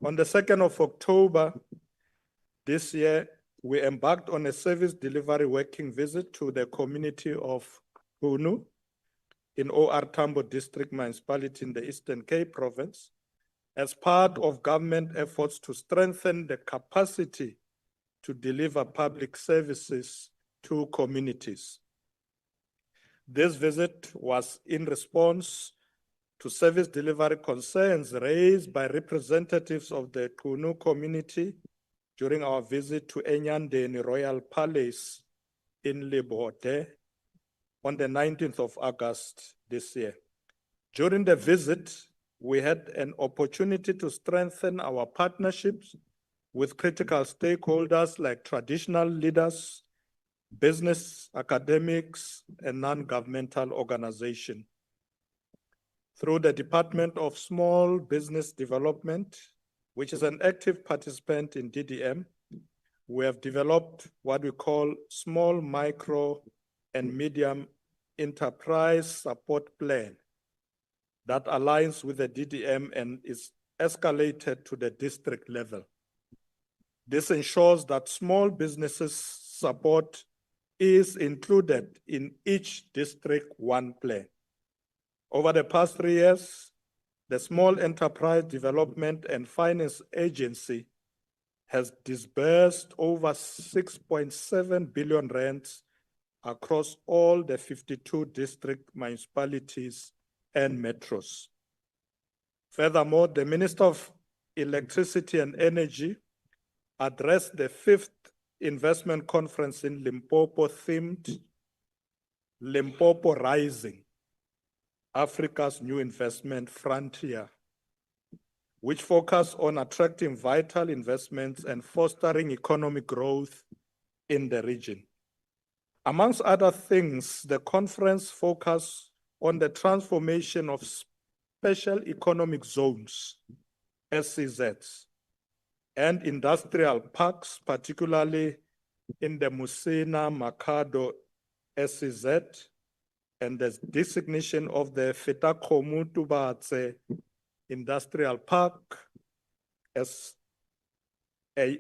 On the 2nd of October this year, we embarked on a service delivery working visit to the community of Hunu in OR Tambo District Municipality in the Eastern Cape Province as part of government efforts to strengthen the capacity to deliver public services to communities. This visit was in response to service delivery concerns raised by representatives of the Kunu community during our visit to Enyandeni Royal Palace in Lebote on the 19th of August this year. During the visit, we had an opportunity to strengthen our partnerships with critical stakeholders like traditional leaders, business, academics, and non-governmental organizations. Through the Department of Small Business Development, which is an active participant in DDM, we have developed what we call small, micro, and medium enterprise support plan that aligns with the DDM and is escalated to the district level. This ensures that small businesses support is included in each district one plan. Over the past 3 years, the Small Enterprise Development and Finance Agency has disbursed over 6.7 billion rands across all the 52 district municipalities and metros. Furthermore, the Minister of Electricity and Energy addressed the 5th investment conference in Limpopo themed Limpopo Rising, Africa's New Investment Frontier, which focused on attracting vital investments and fostering economic growth in the region. Amongst other things, the conference focused on the transformation of special economic zones, SEZs, and industrial parks, particularly in the Musina Makado SEZ, and the designation of the Fetakomu Tubatse Industrial Park as a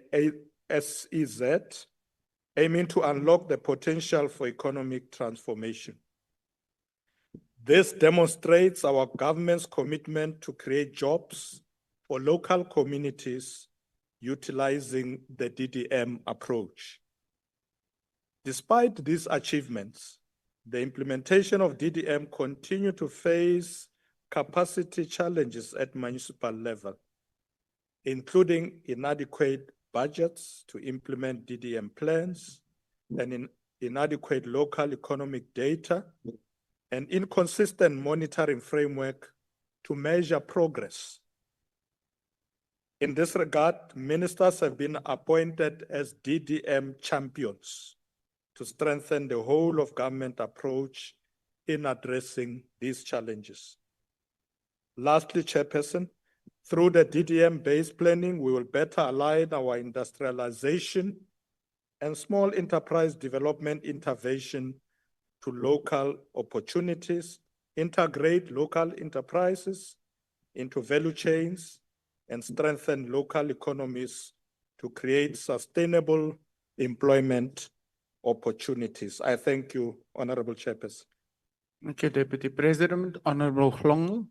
SEZ, aiming to unlock the potential for economic transformation. This demonstrates our government's commitment to create jobs for local communities utilizing the DDM approach. Despite these achievements, the implementation of DDM continues to face capacity challenges at municipal level, including inadequate budgets to implement DDM plans and inadequate local economic data and inconsistent monitoring framework to measure progress. In this regard, ministers have been appointed as DDM champions to strengthen the whole of government approach in addressing these challenges. Lastly, Chairperson, through the DDM-based planning, we will better align our industrialization and small enterprise development intervention to local opportunities, integrate local enterprises into value chains, and strengthen local economies to create sustainable employment opportunities. I thank you, Honorable Chairperson. Thank you, Deputy President. Honorable Hlongo.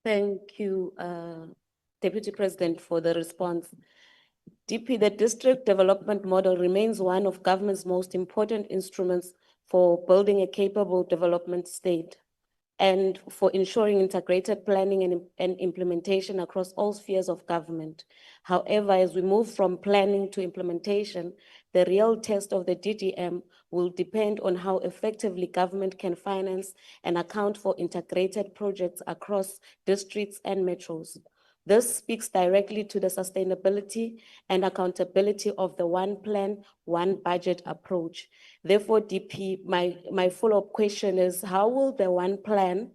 Thank you, Deputy President, for the response. DP, the district development model remains one of government's most important instruments for building a capable development state and for ensuring integrated planning and implementation across all spheres of government. However, as we move from planning to implementation, the real test of the DDM will depend on how effectively government can finance and account for integrated projects across districts and metros. This speaks directly to the sustainability and accountability of the one plan, one budget approach. Therefore, DP, my follow-up question is, how will the one plan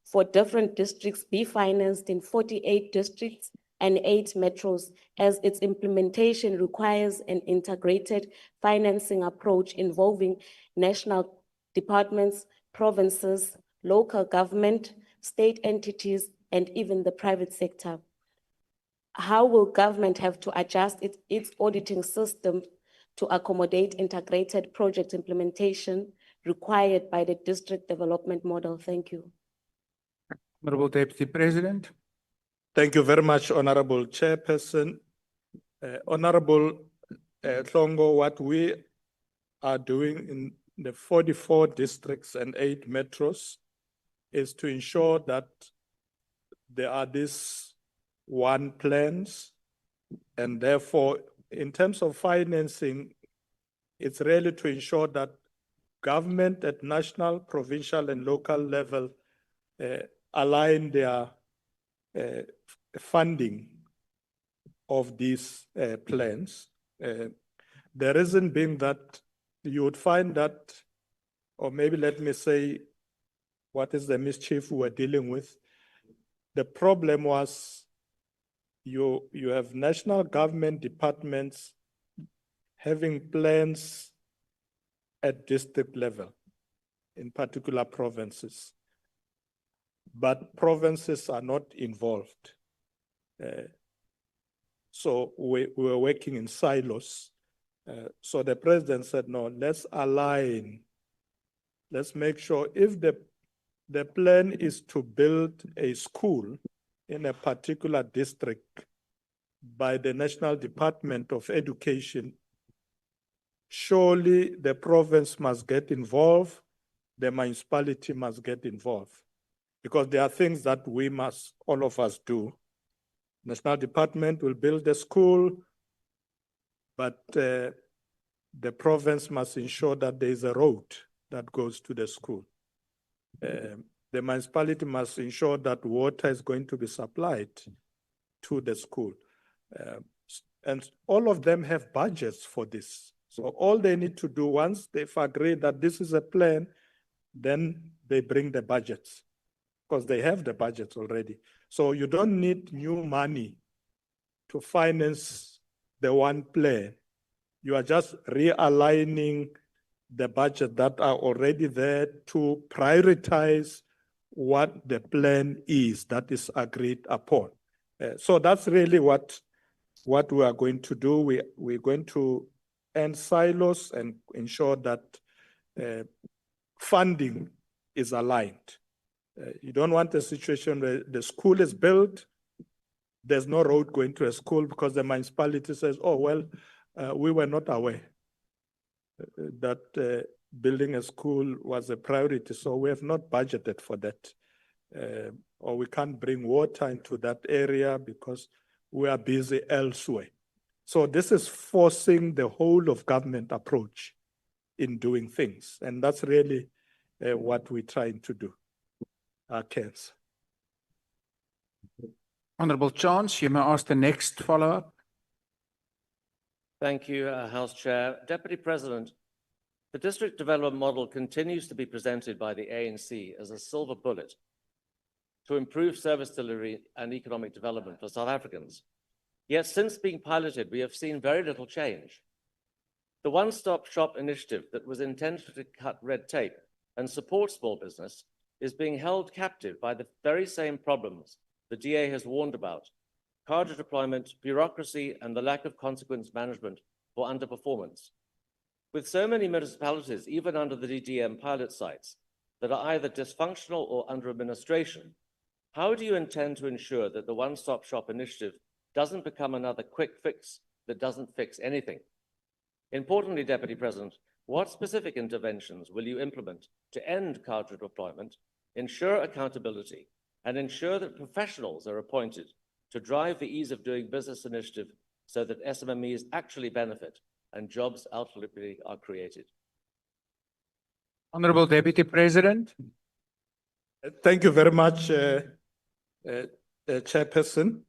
for different districts be financed in 48 districts and 8 metros, as its implementation requires an integrated financing approach involving national departments, provinces, local government, state entities, and even the private sector? How will government have to adjust its auditing system to accommodate integrated project implementation required by the district development model? Thank you. Honorable Deputy President. Thank you very much, Honorable Chairperson. Honorable Tlongo, what we are doing in the 44 districts and 8 metros is to ensure that there are these one plans, and therefore, in terms of financing, it's really to ensure that government at national, provincial, and local level align their funding of these plans. The reason being that you would find that, or maybe let me say, what is the mischief we're dealing with? The problem was you have national government departments having plans at district level, in particular provinces, but provinces are not involved. So we were working in silos. So the president said, no, let's align. Let's make sure if the plan is to build a school in a particular district by the National Department of Education, surely the province must get involved, the municipality must get involved, because there are things that we must, all of us do. National Department will build a school, but the province must ensure that there is a road that goes to the school. The municipality must ensure that water is going to be supplied to the school. And all of them have budgets for this. So all they need to do, once they've agreed that this is a plan, then they bring the budgets, because they have the budgets already. So you don't need new money to finance the one plan. You are just realigning the budget that are already there to prioritize what the plan is that is agreed upon. So that's really what we are going to do. We're going to end silos and ensure that funding is aligned. You don't want a situation where the school is built, there's no road going to a school because the municipality says, oh, well, we were not aware that building a school was a priority, so we have not budgeted for that. Or we can't bring water into that area because we are busy elsewhere. So this is forcing the whole of government approach in doing things. And that's really what we're trying to do. Kens. Honorable Chance, you may ask the next follow-up. Thank you, House Chair. Deputy President, the district development model continues to be presented by the ANC as a silver bullet to improve service delivery and economic development for South Africans. Yet since being piloted, we have seen very little change. The one-stop shop initiative that was intended to cut red tape and support small business is being held captive by the very same problems the DA has warned about: cadre deployment, bureaucracy, and the lack of consequence management for underperformance. With so many municipalities, even under the DDM pilot sites, that are either dysfunctional or under administration, How do you intend to ensure that the one-stop shop initiative doesn't become another quick fix that doesn't fix anything? Importantly, Deputy President, what specific interventions will you implement to end card redeployment, ensure accountability, and ensure that professionals are appointed to drive the ease of doing business initiative so that SMMEs actually benefit and jobs ultimately are created? Honorable Deputy President. Thank you very much, Chairperson.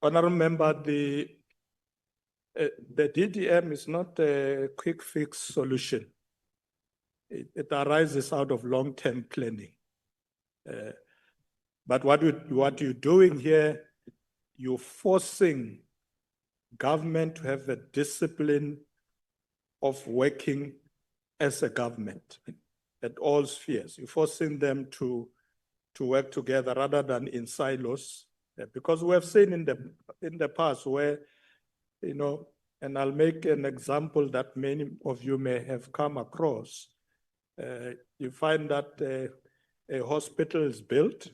Honorable Member, the DDM is not a quick fix solution. It arises out of long-term planning. But what you're doing here, you're forcing government to have a discipline of working as a government at all spheres. You're forcing them to work together rather than in silos. Because we have seen in the past where, you know, and I'll make an example that many of you may have come across. You find that a hospital is built,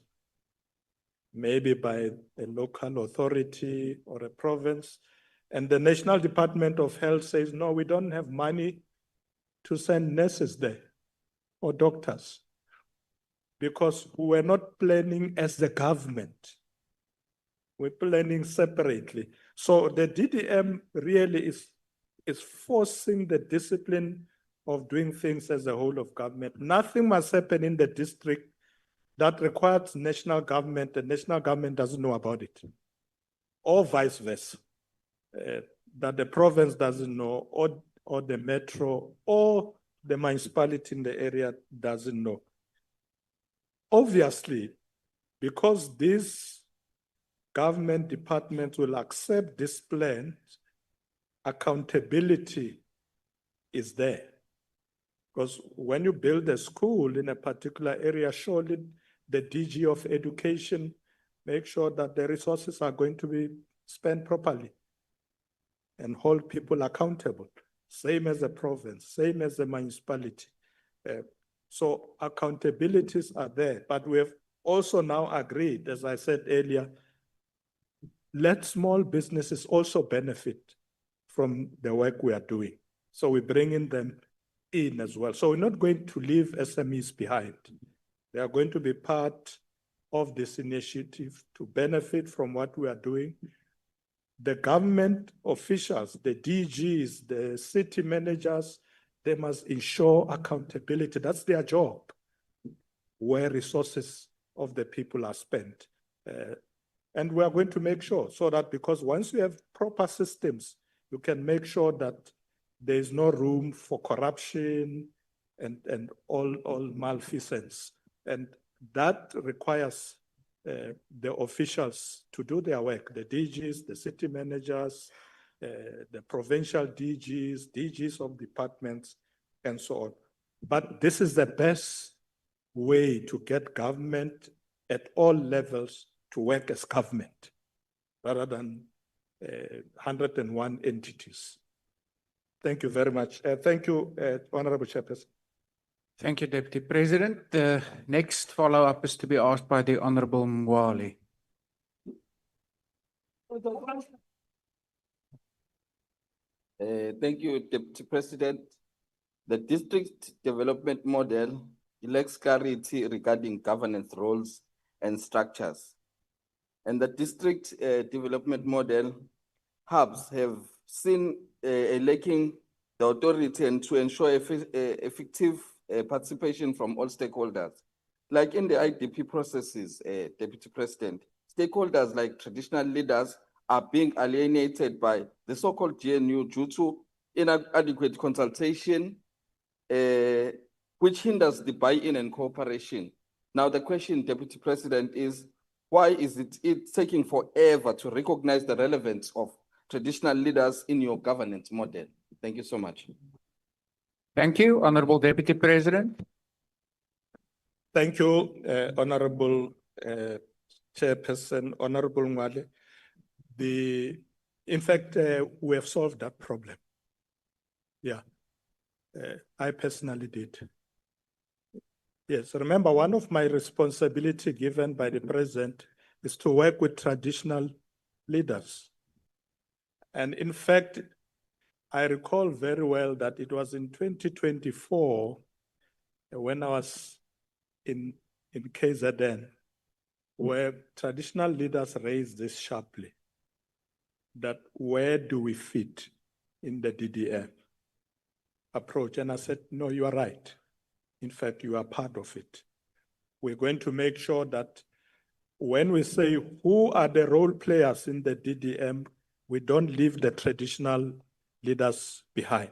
maybe by a local authority or a province, and the National Department of Health says, no, we don't have money to send nurses there or doctors, because we're not planning as the government. We're planning separately. So the DDM really is forcing the discipline of doing things as a whole of government. Nothing must happen in the district that requires national government. The national government doesn't know about it, or vice versa. That the province doesn't know, or the metro, or the municipality in the area doesn't know. Obviously, because these government departments will accept this plan, accountability is there. Because when you build a school in a particular area, surely the DG of education make sure that the resources are going to be spent properly and hold people accountable. Same as a province, same as a municipality. So accountabilities are there, but we have also now agreed, as I said earlier, let small businesses also benefit from the work we are doing. So we're bringing them in as well. So we're not going to leave SMEs behind. They are going to be part of this initiative to benefit from what we are doing. The government officials, the DGs, the city managers, they must ensure accountability. That's their job, where resources of the people are spent. And we are going to make sure so that, because once you have proper systems, you can make sure that there is no room for corruption and all malfeasance. And that requires the officials to do their work, the DGs, the city managers, the provincial DGs, DGs of departments, and so on. But this is the best way to get government at all levels to work as government, rather than 101 entities. Thank you very much. Thank you, Honorable Chairperson. Thank you, Deputy President. The next follow-up is to be asked by the Honorable Mwali. Thank you, Deputy President. The district development model lacks clarity regarding governance roles and structures. And the district development model hubs have seen a lacking the authority and to ensure effective participation from all stakeholders. Like in the IDP processes, Deputy President, stakeholders like traditional leaders are being alienated by the so-called GNU due to inadequate consultation, which hinders the buy-in and cooperation. Now the question, Deputy President, is why is it taking forever to recognize the relevance of traditional leaders in your governance model? Thank you so much. Thank you, Honorable Deputy President. Thank you, Honorable Chairperson, Honorable Mwale. In fact, we have solved that problem. Yeah, I personally did. Yes, remember, one of my responsibility given by the president is to work with traditional leaders. And in fact, I recall very well that it was in 2024 when I was in KZN, where traditional leaders raised this sharply, that where do we fit in the DDM approach? And I said, no, you are right. In fact, you are part of it. We're going to make sure that when we say who are the role players in the DDM, we don't leave the traditional leaders behind.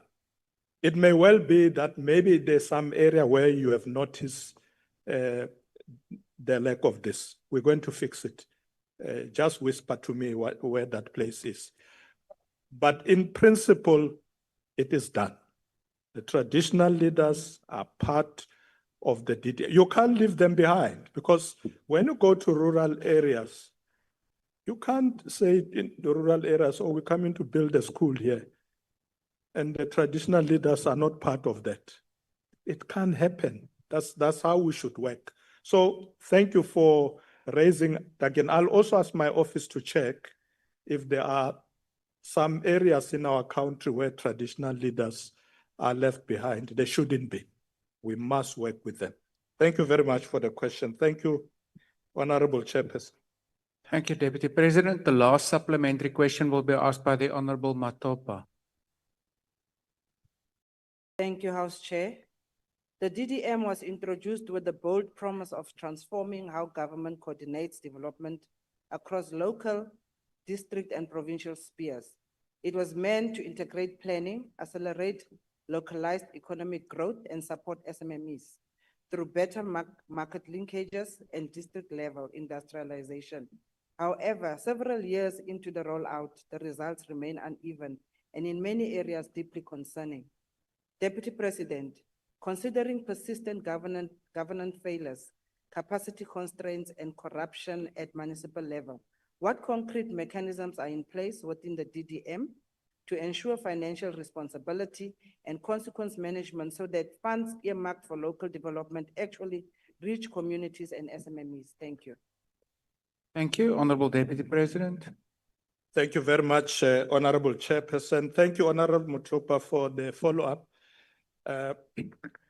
It may well be that maybe there's some area where you have noticed the lack of this. We're going to fix it. Just whisper to me where that place is. But in principle, it is done. The traditional leaders are part of the DDM. You can't leave them behind, because when you go to rural areas, you can't say in the rural areas, oh, we're coming to build a school here, and the traditional leaders are not part of that. It can't happen. That's how we should work. So thank you for raising again. I'll also ask my office to check if there are some areas in our country where traditional leaders are left behind. They shouldn't be. We must work with them. Thank you very much for the question. Thank you, Honorable Chairperson. Thank you, Deputy President. The last supplementary question will be asked by the Honorable Matopa. Thank you, House Chair. The DDM was introduced with the bold promise of transforming how government coordinates development across local, district, and provincial spheres. It was meant to integrate planning, accelerate localized economic growth, and support SMMEs through better market linkages and district-level industrialization. However, several years into the rollout, the results remain uneven and in many areas deeply concerning. Deputy President, considering persistent governance failures, capacity constraints, and corruption at municipal level, what concrete mechanisms are in place within the DDM to ensure financial responsibility and consequence management so that funds earmarked for local development actually reach communities and SMMEs? Thank you. Thank you, Honorable Deputy President. Thank you very much, Honorable Chairperson. Thank you, Honorable Matopa, for the follow-up.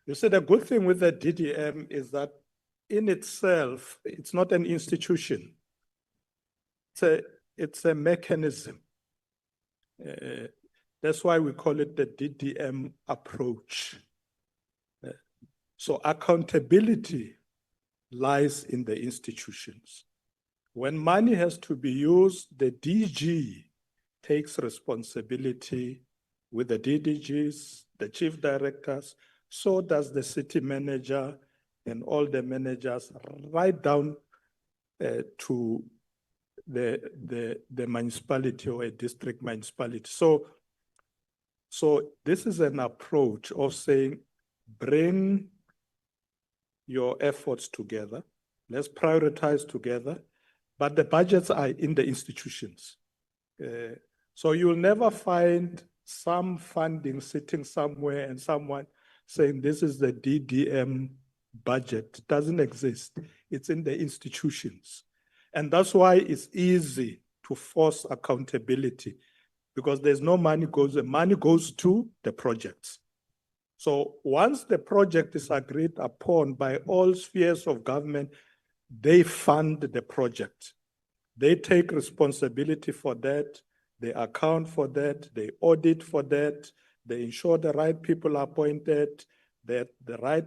You see, the good thing with the DDM is that in itself, it's not an institution. It's a mechanism. That's why we call it the DDM approach. So accountability lies in the institutions. When money has to be used, the DG takes responsibility with the DDGs, the chief directors. So does the city manager and all the managers, right down to the municipality or a district municipality. So this is an approach of saying, bring your efforts together. Let's prioritize together. But the budgets are in the institutions. So you'll never find some funding sitting somewhere and someone saying this is the DDM budget. It doesn't exist. It's in the institutions. And that's why it's easy to force accountability, because there's no money goes, the money goes to the projects. So once the project is agreed upon by all spheres of government, they fund the project. They take responsibility for that. They account for that. They audit for that. They ensure the right people are appointed, that the right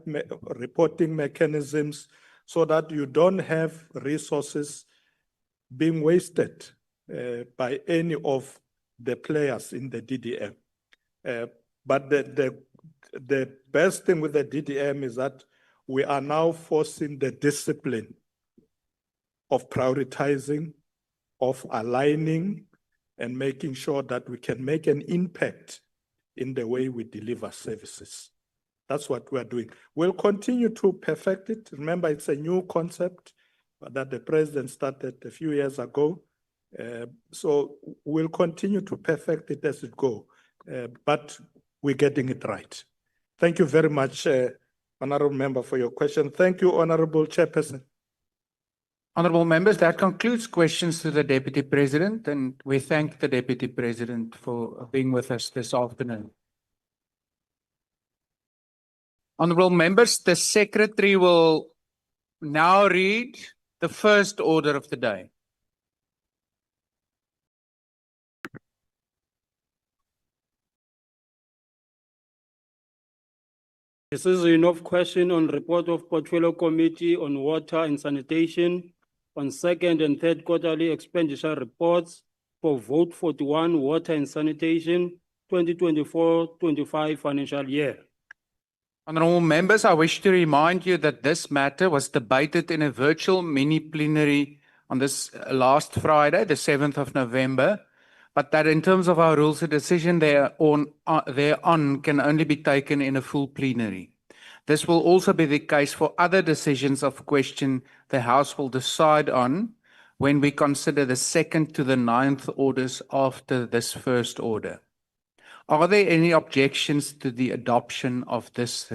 reporting mechanisms, so that you don't have resources being wasted by any of the players in the DDM. But the best thing with the DDM is that we are now forcing the discipline of prioritizing, of aligning, and making sure that we can make an impact in the way we deliver services. That's what we're doing. We'll continue to perfect it. Remember, it's a new concept that the president started a few years ago. So we'll continue to perfect it as it goes, but we're getting it right. Thank you very much, Honorable Member, for your question. Thank you, Honorable Chairperson. Honorable members, that concludes questions to the Deputy President, and we thank the Deputy President for being with us this afternoon. Honorable members, the Secretary will now read the first order of the day. Decision of question on report of Portfolio Committee on Water and Sanitation on second and third quarterly expenditure reports for vote 41 Water and Sanitation 2024-25 financial year. Honorable members, I wish to remind you that this matter was debated in a virtual mini plenary on this last Friday, the 7th of November, but that in terms of our rules, a decision thereon can only be taken in a full plenary. This will also be the case for other decisions of question the House will decide on when we consider the second to the 9th orders after this first order. Are there any objections to the adoption of this